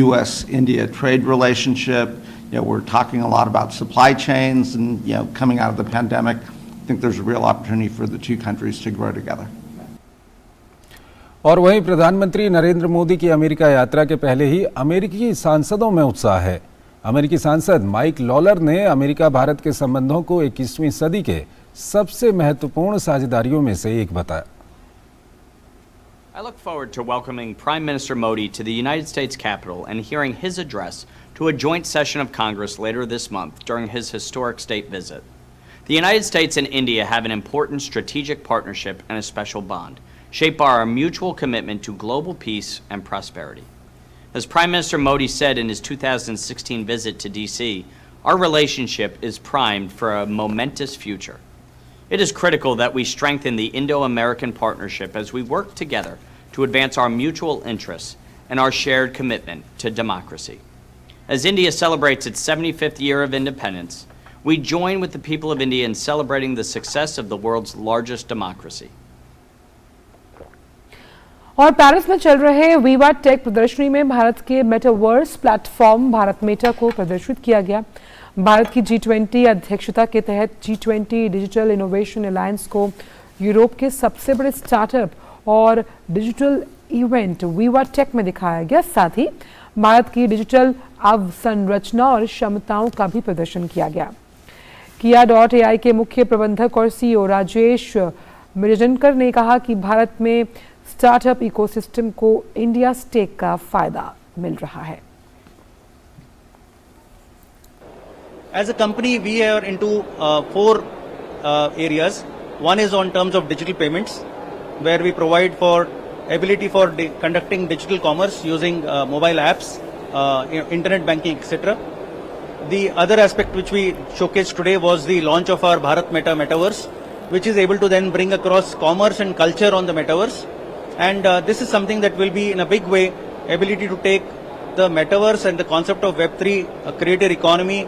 U.S.-India trade relationship. We're talking a lot about supply chains and coming out of the pandemic. I think there's a real opportunity for the two countries to grow together. और वहीं प्रधानमंत्री नरेंद्र मोदी की अमेरिका यात्रा के पहले ही अमेरिकी सांसदों में उत्साह है। अमेरिकी सांसद माइक लॉलर ने अमेरिका भारत के संबंधों को 21वीं सदी के सबसे महत्वपूर्ण साझेदारियों में से एक बताया। I look forward to welcoming Prime Minister Modi to the United States Capitol and hearing his address to a joint session of Congress later this month during his historic state visit. The United States and India have an important strategic partnership and a special bond, shaped by our mutual commitment to global peace and prosperity. As Prime Minister Modi said in his 2016 visit to DC, our relationship is primed for a momentous future. It is critical that we strengthen the Indo-American partnership as we work together to advance our mutual interests and our shared commitment to democracy. As India celebrates its 75th year of independence, we join with the people of India in celebrating the success of the world's largest democracy. और पेरिस में चल रहे वीवा टेक प्रदर्शनी में भारत के मेटावर्स प्लेटफॉर्म भारत मेटा को प्रदर्शित किया गया। भारत की G20 अध्यक्षता के तहत G20 डिजिटल इनोवेशन अलायंस को यूरोप के सबसे बड़े स्टार्टअप और डिजिटल इवेंट वीवा टेक में दिखाया गया। साथ ही भारत की डिजिटल अवसंरचना और क्षमताओं का भी प्रदर्शन किया गया। Kia.ai के मुख्य प्रबंधक और CEO राजेश मिरजनकर ने कहा कि भारत में स्टार्टअप इकोसिस्टम को इंडिया स्टेक का फायदा मिल रहा है। As a company, we are into four areas. One is on terms of digital payments, where we provide for ability for conducting digital commerce using mobile apps, internet banking, etc. The other aspect which we showcased today was the launch of our Bharat Meta Metaverse, which is able to then bring across commerce and culture on the metaverse. And this is something that will be in a big way ability to take the metaverse and the concept of Web3 creator economy,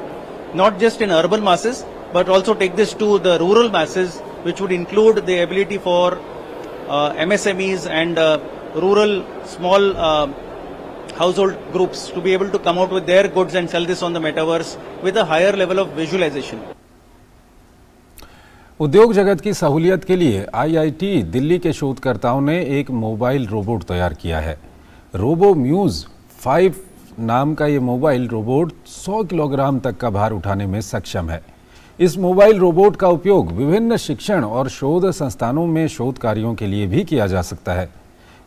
not just in urban masses, but also take this to the rural masses, which would include the ability for MSMEs and rural small household groups to be able to come out with their goods and sell this on the metaverse with a higher level of visualization. उद्योग जगत की सहूलियत के लिए IIT दिल्ली के शोधकर्ताओं ने एक मोबाइल रोबोट तैयार किया है। रोबोम्यूज 5 नाम का ये मोबाइल रोबोट 100 किलोग्राम तक का भार उठाने में सक्षम है। इस मोबाइल रोबोट का उपयोग विभिन्न शिक्षण और शोध संस्थानों में शोध कार्यों के लिए भी किया जा सकता है।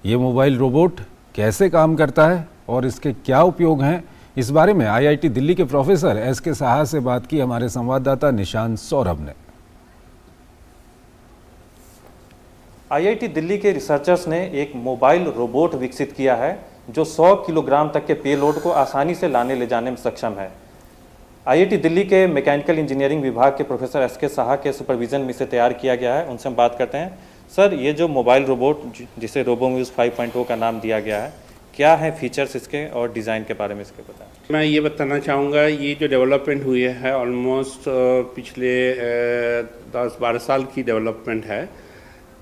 ये मोबाइल रोबोट कैसे काम करता है और इसके क्या उपयोग हैं, इस बारे में IIT दिल्ली के प्रोफेसर SK साहा से बात की हमारे संवाददाता निशांत सौरभ ने। IIT दिल्ली के रिसर्चर्स ने एक मोबाइल रोबोट विकसित किया है जो 100 किलोग्राम तक के पेलोड को आसानी से लाने ले जाने में सक्षम है। IIT दिल्ली के मैकेनिकल इंजीनियरिंग विभाग के प्रोफेसर SK साहा के सुपरविजन में इसे तैयार किया गया है। उनसे हम बात करते हैं। सर, ये जो मोबाइल रोबोट जिसे रोबोम्यूज 5.0 का नाम दिया गया है, क्या है फीचर्स इसके और डिज़ाइन के बारे में इसके बताएं। मैं ये बताना चाहूँगा, ये जो डेवलपमेंट हुई है ऑलमोस्ट पिछले 10-12 साल की डेवलपमेंट है।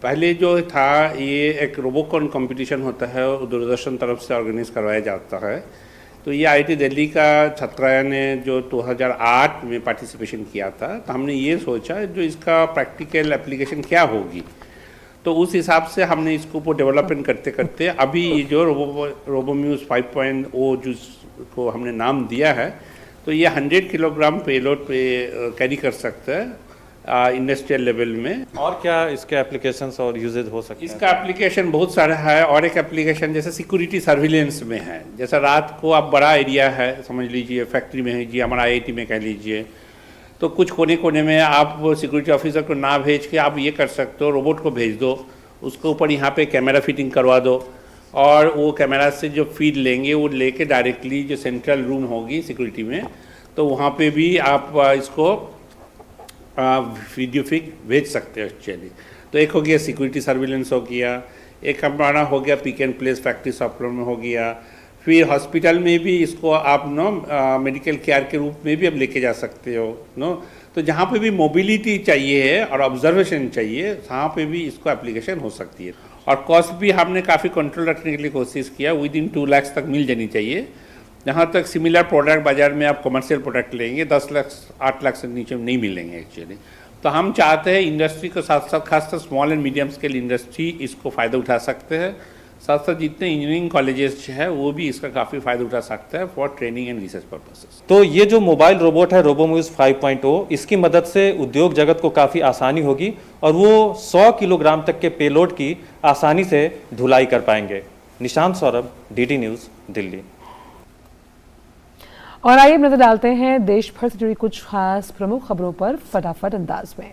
पहले जो था ये एक रोबोकॉन कंपटीशन होता है, दूरदर्शन तरफ से ऑर्गेनाइज करवाया जाता है। तो ये IIT दिल्ली का छात्राओं ने जो 2008 में पार्टिसिपेशन किया था, तो हमने ये सोचा जो इसका प्रैक्टिकल एप्लीकेशन क्या होगी, तो उस हिसाब से हमने इसको डेवलपमेंट करते करते अभी ये जो रोबोम्यूज 5.0 जिसको हमने नाम दिया है, तो ये 100 किलोग्राम पेलोड पे कैरी कर सकता है इंडस्ट्रियल लेवल में। और क्या इसके एप्लीकेशंस और यूजेज हो सकते हैं? इसका एप्लीकेशन बहुत सारा है, और एक एप्लीकेशन जैसे सिक्योरिटी सर्विलेंस में है। जैसा रात को आप बड़ा एरिया है, समझ लीजिए फैक्ट्री में है जी, हमारा IIT में कह लीजिए, तो कुछ कोने कोने में आप सिक्योरिटी ऑफिसर को ना भेज के आप ये कर सकते हो, रोबोट को भेज दो, उसके ऊपर यहाँ पे कैमरा फिटिंग करवा दो, और वो कैमरा से जो फीड लेंगे वो लेके डायरेक्टली जो सेंट्रल रूम होगी सिक्योरिटी में, तो वहाँ पे भी आप इसको वीडियो फीड भेज सकते हो एक्चुअली। तो एक हो गया सिक्योरिटी सर्विलेंस हो गया, एक हमारा हो गया pick and place factory software में हो गया। फिर हॉस्पिटल में भी इसको आप मेडिकल केयर के रूप में भी आप लेके जा सकते हो तो जहाँ पे भी मोबिलिटी चाहिए है और ऑब्जर्वेशन चाहिए, वहाँ पे भी इसको एप्लीकेशन हो सकती है। और कॉस्ट भी हमने काफ़ी कंट्रोल रखने के लिए कोशिश किया, विद इन 2 लाख तक मिल जानी चाहिए। जहाँ तक सिमिलर प्रोडक्ट बाजार में आप कमर्शियल प्रोडक्ट लेंगे 10 लाख 8 लाख से नीचे नहीं मिलेंगे एक्चुअली। तो हम चाहते हैं इंडस्ट्री के साथ साथ खासकर small and medium scale industry इसको फ़ायदा उठा सकते हैं, साथ साथ जितने इंजीनियरिंग कॉलेजेस है वो भी इसका काफ़ी फ़ायदा उठा सकते हैं for training and research purposes. तो ये जो मोबाइल रोबोट है रोबोमूव्स 5.0, इसकी मदद से उद्योग जगत को काफ़ी आसानी होगी और वो 100 किलोग्राम तक के पेलोड की आसानी से धुलाई कर पाएंगे। Nishant Saurabh, DD news, Delhi. और आइए नजर डालते हैं देश भर से जुड़ी कुछ खास प्रमुख खबरों पर फटाफट अंदाज में।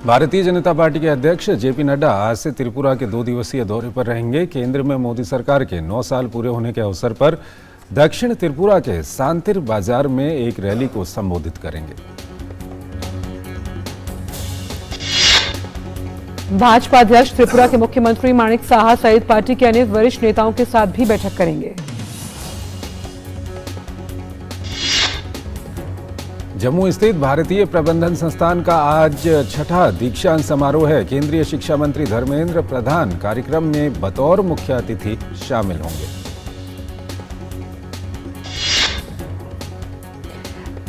भारतीय जनता पार्टी के अध्यक्ष JP नड्डा आज से त्रिपुरा के 2 दिवसीय दौरे पर रहेंगे। केंद्र में मोदी सरकार के 9 साल पूरे होने के अवसर पर दक्षिण त्रिपुरा के सांतिर बाजार में एक रैली को संबोधित करेंगे। भाजपा अध्यक्ष त्रिपुरा के मुख्यमंत्री माणिक साहा सहित पार्टी के अन्य वरिष्ठ नेताओं के साथ भी बैठक करेंगे। जम्मू स्थित भारतीय प्रबंधन संस्थान का आज 6ठा दीक्षांत समारोह है। केंद्रीय शिक्षा मंत्री धर्मेंद्र प्रधान कार्यक्रम में बतौर मुख्य अतिथि शामिल होंगे।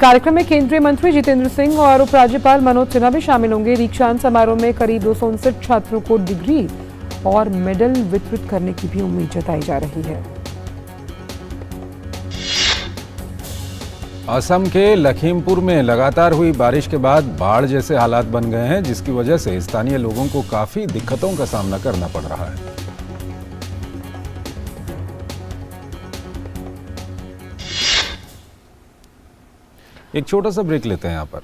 कार्यक्रम में केंद्रीय मंत्री जितेंद्र सिंह और उपराज्यपाल मनोज सिन्हा भी शामिल होंगे। दीक्षांत समारोह में करीब 259 छात्रों को डिग्री और मेडल वितरित करने की भी उम्मीद जताई जा रही है। असम के लखीमपुर में लगातार हुई बारिश के बाद बाढ़ जैसे हालात बन गए हैं, जिसकी वजह से स्थानीय लोगों को काफी दिक्कतों का सामना करना पड़ रहा है। एक छोटा सा ब्रेक लेते हैं यहाँ पर।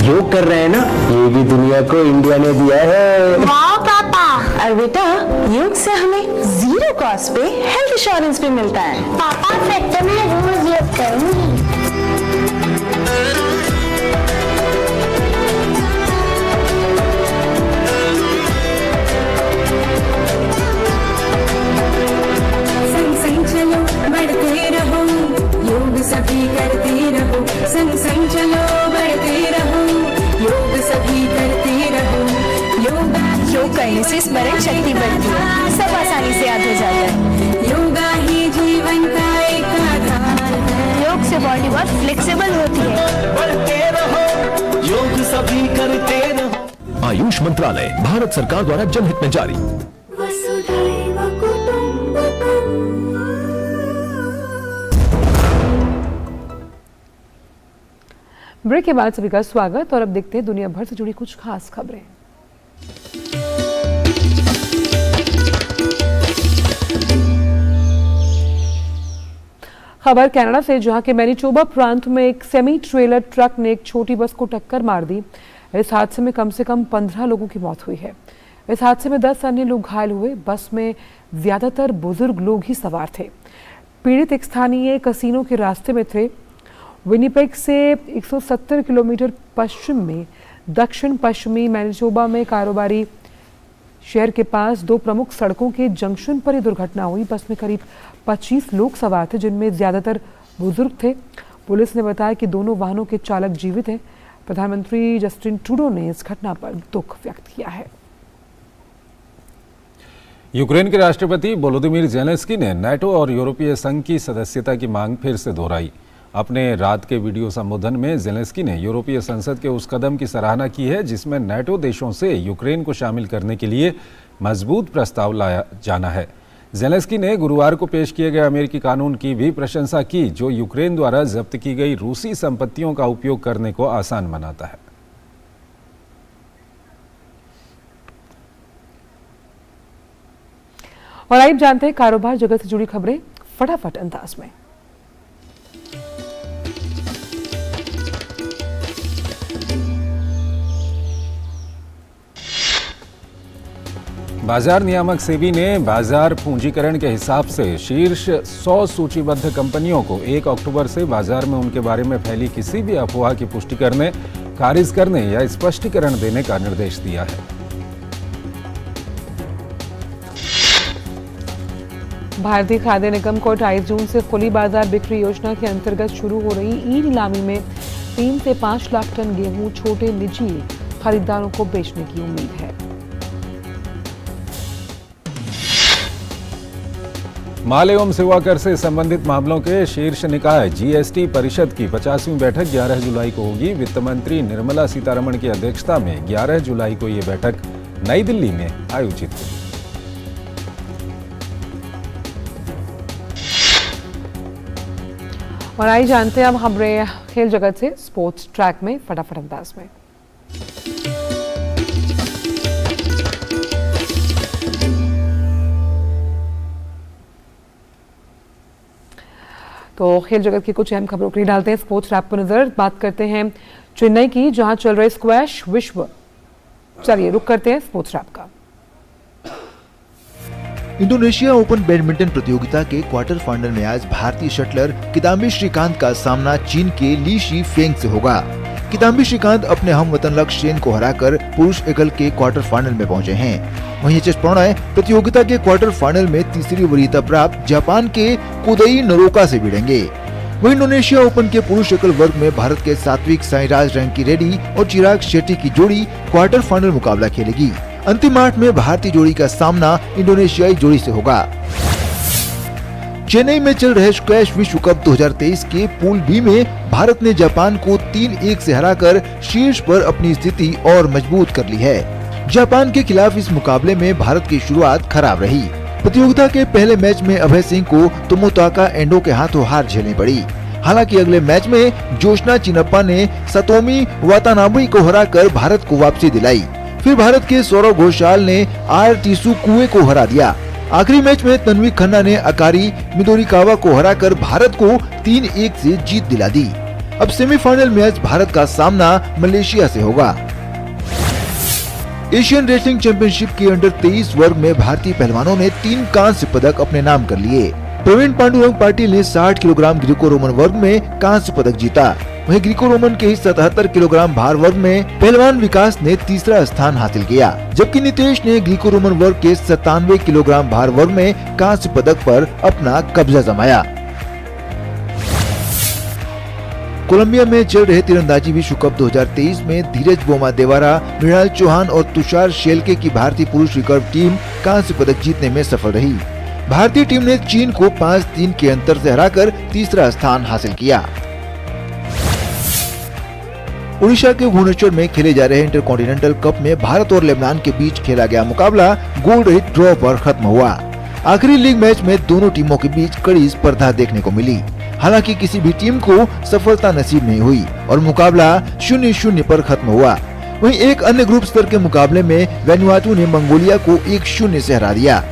योग कर रहे हैं ना, ये भी दुनिया को इंडिया ने दिया है। वाह पापा। और बेटा योग से हमें 0 कॉस्ट पे हेल्थ इंश्योरेंस भी मिलता है। पापा फिर तो मैं रोज योग करूंगी। संग संग चलो बढ़ते रहो, योग सभी करते रहो। संग संग चलो बढ़ते रहो, योग सभी करते रहो। योग करने से स्मरण शक्ति बढ़ती है, सब आसानी से याद हो जाता है। योगा ही जीवन का एक आधार है। योग से बॉडी बहुत फ्लेक्सिबल होती है। बढ़ते रहो, योग सभी करते रहो। आयुष मंत्रालय, भारत सरकार द्वारा जनहित में जारी। वसुधैव कुटुंबकम्। ब्रेक के बाद सभी का स्वागत और अब देखते हैं दुनिया भर से जुड़ी कुछ खास खबरें। खबर कनाडा से, जहां के मैनिटोबा प्रांत में एक सेमी ट्रेलर ट्रक ने एक छोटी बस को टक्कर मार दी। इस हादसे में कम से कम 15 लोगों की मौत हुई है। इस हादसे में 10 अन्य लोग घायल हुए। बस में ज्यादातर बुजुर्ग लोग ही सवार थे। पीड़ित एक स्थानीय कसिनो के रास्ते में थे। विनिपेग से 170 किलोमीटर पश्चिम में दक्षिण पश्चिमी मैनिटोबा में कारोबारी शहर के पास 2 प्रमुख सड़कों के जंक्शन पर यह दुर्घटना हुई। बस में करीब 25 लोग सवार थे, जिनमें ज्यादातर बुजुर्ग थे। पुलिस ने बताया कि दोनों वाहनों के चालक जीवित हैं। प्रधानमंत्री जस्टिन ट्रूडो ने इस घटना पर दुख व्यक्त किया है। यूक्रेन के राष्ट्रपति वोलोदिमीर ज़ेलेंस्की ने नाटो और यूरोपीय संघ की सदस्यता की मांग फिर से दोहराई। अपने रात के वीडियो संबोधन में ज़ेलेंस्की ने यूरोपीय संसद के उस कदम की सराहना की है जिसमें नाटो देशों से यूक्रेन को शामिल करने के लिए मजबूत प्रस्ताव लाया जाना है। ज़ेलेंस्की ने गुरुवार को पेश किए गए अमेरिकी कानून की भी प्रशंसा की, जो यूक्रेन द्वारा जब्त की गई रूसी संपत्तियों का उपयोग करने को आसान बनाता है। और आइए जानते हैं कारोबार जगत से जुड़ी खबरें फटाफट अंदाज में। बाजार नियामक सेबी ने बाजार पूंजीकरण के हिसाब से शीर्ष 100 सूचीबद्ध कंपनियों को 1 अक्टूबर से बाजार में उनके बारे में फैली किसी भी अफवाह की पुष्टि करने, खारिज करने या स्पष्टीकरण देने का निर्देश दिया है। भारतीय खाद्य निगम को 28 जून से खुली बाजार बिक्री योजना के अंतर्गत शुरू हो रही ई नीलामी में 3 से 5 लाख टन गेहूं छोटे निजी खरीदारों को बेचने की उम्मीद है। माल एवं सेवा कर से संबंधित मामलों के शीर्ष निकाय जीएसटी परिषद की 50वीं बैठक 11 जुलाई को होगी। वित्त मंत्री निर्मला सीतारमण की अध्यक्षता में 11 जुलाई को यह बैठक नई दिल्ली में आयोजित हुई। और आइए जानते हैं अब खबरें खेल जगत से स्पोर्ट्स ट्रैक में फटाफट अंदाज में। तो खेल जगत की कुछ अहम खबरों के लिए डालते हैं स्पोर्ट्स ट्रैक पर नजर। बात करते हैं चेन्नई की, जहां चल रहे स्क्वैश विश्व। चलिए रुक करते हैं स्पोर्ट्स ट्रैक का। इंडोनेशिया ओपन बैडमिंटन प्रतियोगिता के क्वार्टर फाइनल में आज भारतीय शटलर किदाम्बी श्रीकांत का सामना चीन के ली शी फेंग से होगा। किदाम्बी श्रीकांत अपने हमवतन लक्ष्य सेन को हराकर पुरुष एकल के क्वार्टर फाइनल में पहुंचे हैं। वहीं एच एस प्रणय प्रतियोगिता के क्वार्टर फाइनल में तीसरी वरीयता प्राप्त जापान के कोदई नरोका से भिड़ेंगे। वहीं इंडोनेशिया ओपन के पुरुष एकल वर्ग में भारत के सात्विक साईराज रैंकी रेड्डी और चिराग शेट्टी की जोड़ी क्वार्टर फाइनल मुकाबला खेलेगी। अंतिम 8 में भारतीय जोड़ी का सामना इंडोनेशियाई जोड़ी से होगा। चेन्नई में चल रहे स्क्वैश विश्व कप 2023 के पूल बी में भारत ने जापान को 3-1 से हराकर शीर्ष पर अपनी स्थिति और मजबूत कर ली है। जापान के खिलाफ इस मुकाबले में भारत की शुरुआत खराब रही। प्रतियोगिता के पहले मैच में अभय सिंह को तोमोताका एंडो के हाथों हार झेलनी पड़ी। हालांकि अगले मैच में जोशना चिनप्पा ने सतोमी वातानाबे को हराकर भारत को वापसी दिलाई। फिर भारत के सौरव घोषाल ने आर टीसू कुए को हरा दिया। आखिरी मैच में तन्वी खन्ना ने अकारी मिदोरिकावा को हराकर भारत को 3-1 से जीत दिला दी। अब सेमीफाइनल मैच भारत का सामना मलेशिया से होगा। एशियन रेसलिंग चैंपियनशिप के अंडर 23 वर्ग में भारतीय पहलवानों ने 3 कांस्य पदक अपने नाम कर लिए। प्रवीण पांडुरंग पाटिल ने 60 किलोग्राम ग्रीको रोमन वर्ग में कांस्य पदक जीता। वहीं ग्रीको रोमन के 77 किलोग्राम भार वर्ग में पहलवान विकास ने तीसरा स्थान हासिल किया, जबकि नितेश ने ग्रीको रोमन वर्ग के 97 किलोग्राम भार वर्ग में कांस्य पदक पर अपना कब्जा जमाया। कोलंबिया में चल रहे तीरंदाजी विश्व कप 2023 में धीरज बोमा देवारा, मृणाल चौहान और तुषार शेलके की भारतीय पुरुष रिकर्व टीम कांस्य पदक जीतने में सफल रही। भारतीय टीम ने चीन को 5-3 के अंतर से हराकर तीसरा स्थान हासिल किया। ओडिशा के भुवनेश्वर में खेले जा रहे इंटरकॉन्टिनेंटल कप में भारत और लेबनान के बीच खेला गया मुकाबला गोल रहित ड्रॉ पर खत्म हुआ। आखिरी लीग मैच में दोनों टीमों के बीच कड़ी स्पर्धा देखने को मिली। हालांकि किसी भी टीम को सफलता नसीब नहीं हुई और मुकाबला 0-0 पर खत्म हुआ। वहीं एक अन्य ग्रुप स्तर के मुकाबले में वैनुआतु ने मंगोलिया को 1-0 से हरा दिया।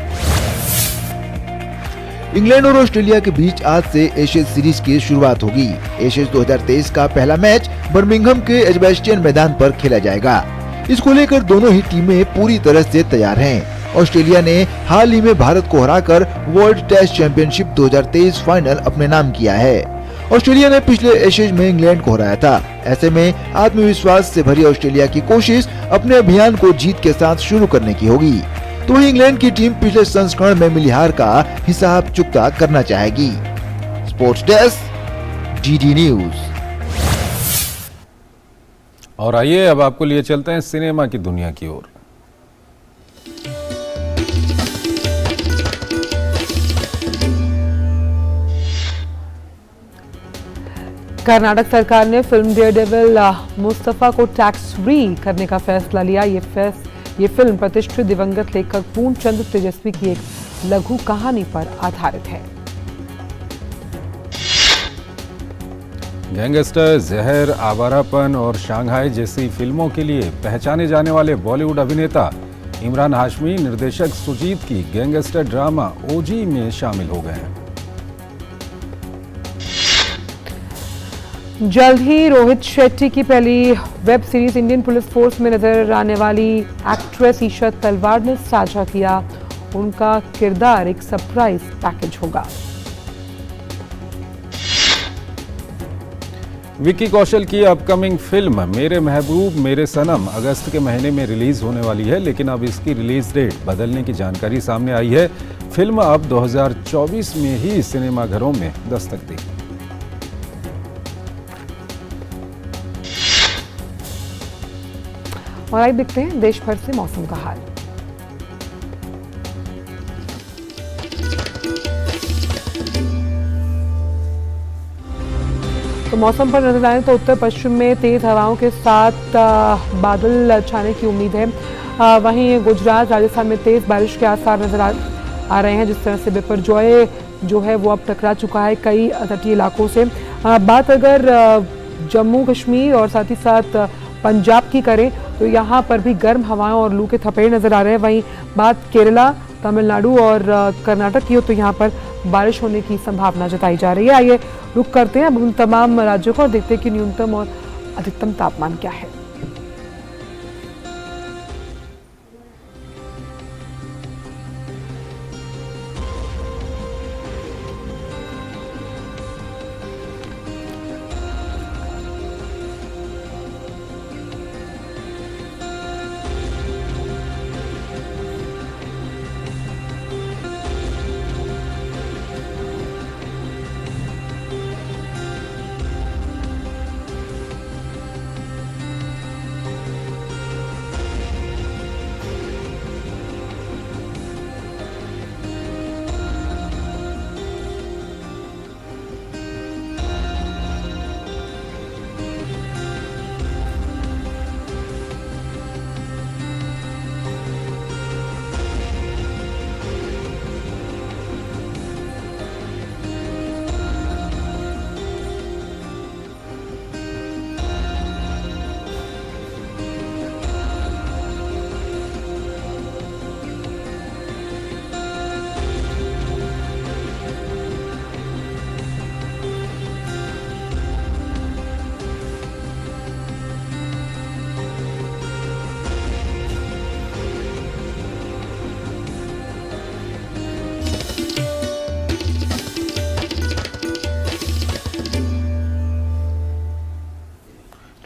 इंग्लैंड और ऑस्ट्रेलिया के बीच आज से एशेज सीरीज की शुरुआत होगी। एशेज 2023 का पहला मैच बर्मिंघम के एजबैस्टियन मैदान पर खेला जाएगा। इसको लेकर दोनों ही टीमें पूरी तरह से तैयार हैं। ऑस्ट्रेलिया ने हाल ही में भारत को हराकर वर्ल्ड टेस्ट चैंपियनशिप 2023 फाइनल अपने नाम किया है। ऑस्ट्रेलिया ने पिछले एशेज में इंग्लैंड को हराया था। ऐसे में आत्मविश्वास से भरी ऑस्ट्रेलिया की कोशिश अपने अभियान को जीत के साथ शुरू करने की होगी। तो वहीं इंग्लैंड की टीम पिछले संस्करण में मिली हार का हिसाब चुकता करना चाहेगी। Sports desk, DD news. और आइए अब आपको लिए चलते हैं सिनेमा की दुनिया की ओर। कर्नाटक सरकार ने फिल्म डेयरडेविल मुस्तफा को टैक्स फ्री करने का फैसला लिया। ये फिल्म प्रतिष्ठित दिवंगत लेखक पूर्णचंद्र तेजस्वी की एक लघु कहानी पर आधारित है। गैंगस्टर, जहर, आवारापन और शांघाई जैसी फिल्मों के लिए पहचाने जाने वाले बॉलीवुड अभिनेता इमरान हाशमी निर्देशक सुजीत की गैंगस्टर ड्रामा ओजी में शामिल हो गए हैं। जल्द ही रोहित शेट्टी की पहली web series Indian police force में नजर आने वाली एक्ट्रेस ईशा तलवार ने साझा किया, उनका किरदार एक सरप्राइज पैकेज होगा। विक्की कौशल की अपकमिंग फिल्म मेरे महबूब मेरे सनम अगस्त के महीने में रिलीज होने वाली है, लेकिन अब इसकी रिलीज डेट बदलने की जानकारी सामने आई है। फिल्म अब 2024 में ही सिनेमाघरों में दस्तक देगी। और आइए देखते हैं देश भर से मौसम का हाल। तो मौसम पर नजर आए तो उत्तर पश्चिम में तेज हवाओं के साथ बादल छाने की उम्मीद है। वहीं गुजरात, राजस्थान में तेज बारिश के आसार नजर आ रहे हैं, जिस तरह से बिपरजॉय जो है वो अब टकरा चुका है कई तटीय इलाकों से। बात अगर जम्मू कश्मीर और साथ ही साथ पंजाब की करें तो यहाँ पर भी गर्म हवाएं और लू के थपेड़े नजर आ रहे हैं। वहीं बात केरला, तमिलनाडु और कर्नाटक की हो तो यहाँ पर बारिश होने की संभावना जताई जा रही है। आइए रुक करते हैं अब उन तमाम राज्यों को और देखते हैं कि न्यूनतम और अधिकतम तापमान क्या है।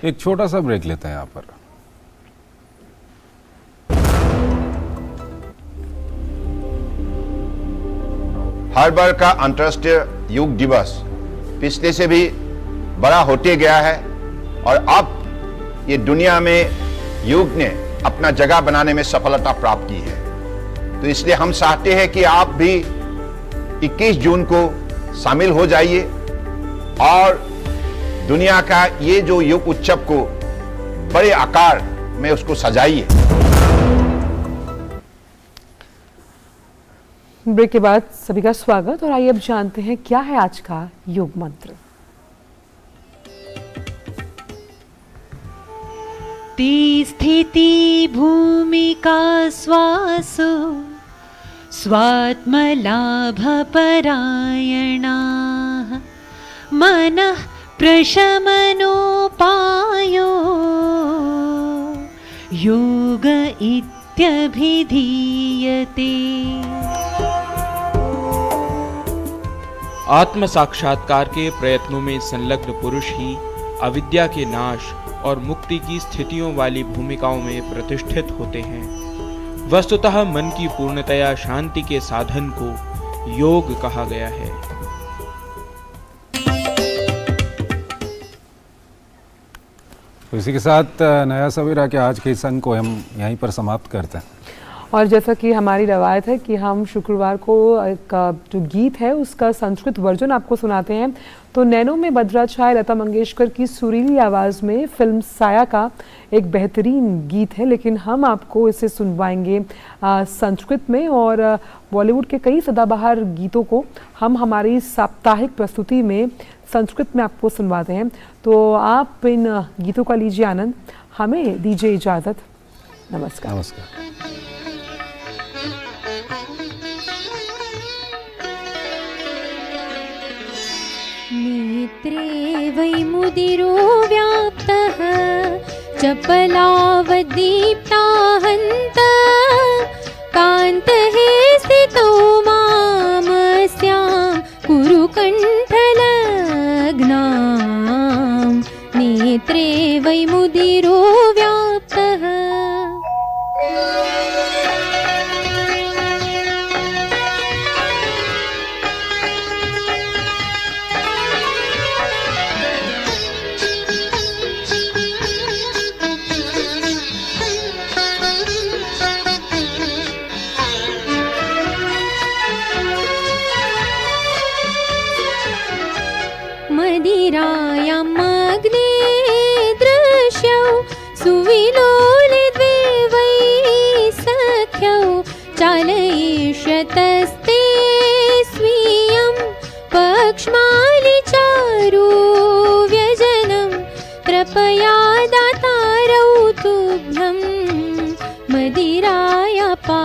एक छोटा सा ब्रेक लेते हैं यहाँ पर। हर बार का अंतर्राष्ट्रीय योग दिवस पिछले से भी बड़ा होते गया है और अब ये दुनिया में योग ने अपना जगह बनाने में सफलता प्राप्त की है। तो इसलिए हम चाहते हैं कि आप भी 21 जून को शामिल हो जाइए और दुनिया का ये जो योग उत्सव को बड़े आकार में उसको सजाइए। ब्रेक के बाद सभी का स्वागत और आइए अब जानते हैं क्या है आज का योग मंत्र। ती स्थिति भूमिका स्वासो स्वात्मलाभ परायणाः मनः प्रशमनोपायो योग इत्यभिधीयते। आत्म साक्षात्कार के प्रयत्नों में संलग्न पुरुष ही अविद्या के नाश और मुक्ति की स्थितियों वाली भूमिकाओं में प्रतिष्ठित होते हैं। वस्तुतः मन की पूर्णतया शांति के साधन को योग कहा गया है। तो इसी के साथ नया सवेरा के आज के इस अंक को हम यहीं पर समाप्त करते हैं। और जैसा कि हमारी रवायत है कि हम शुक्रवार को एक जो गीत है उसका संस्कृत वर्जन आपको सुनाते हैं। तो नैनो में बदरा छाए लता मंगेशकर की सुरीली आवाज़ में फिल्म साया का एक बेहतरीन गीत है, लेकिन हम आपको इसे सुनवाएंगे संस्कृत में। और बॉलीवुड के कई सदाबहार गीतों को हम हमारी साप्ताहिक प्रस्तुति में संस्कृत में आपको सुनवाते हैं। तो आप इन गीतों का लीजिए आनंद, हमें दीजिए इजाज़त। नमस्कार। नमस्कार। नेत्रे वैमुदिरो व्याप्तः चपलावदीप्ताहन्त कान्तः स्थितो मामस्यां कुरु कण्ठलग्नां। नेत्रे वैमुदिरो व्याप्तः। मदिरायामग्ने दृश्यौ सुविलोलिद्वे वै सख्यौ चालयिष्यतस्ते स्वीयं पक्ष्मालिचारु व्यजनं कृपया दातारौ तुभ्यं मदिराय पा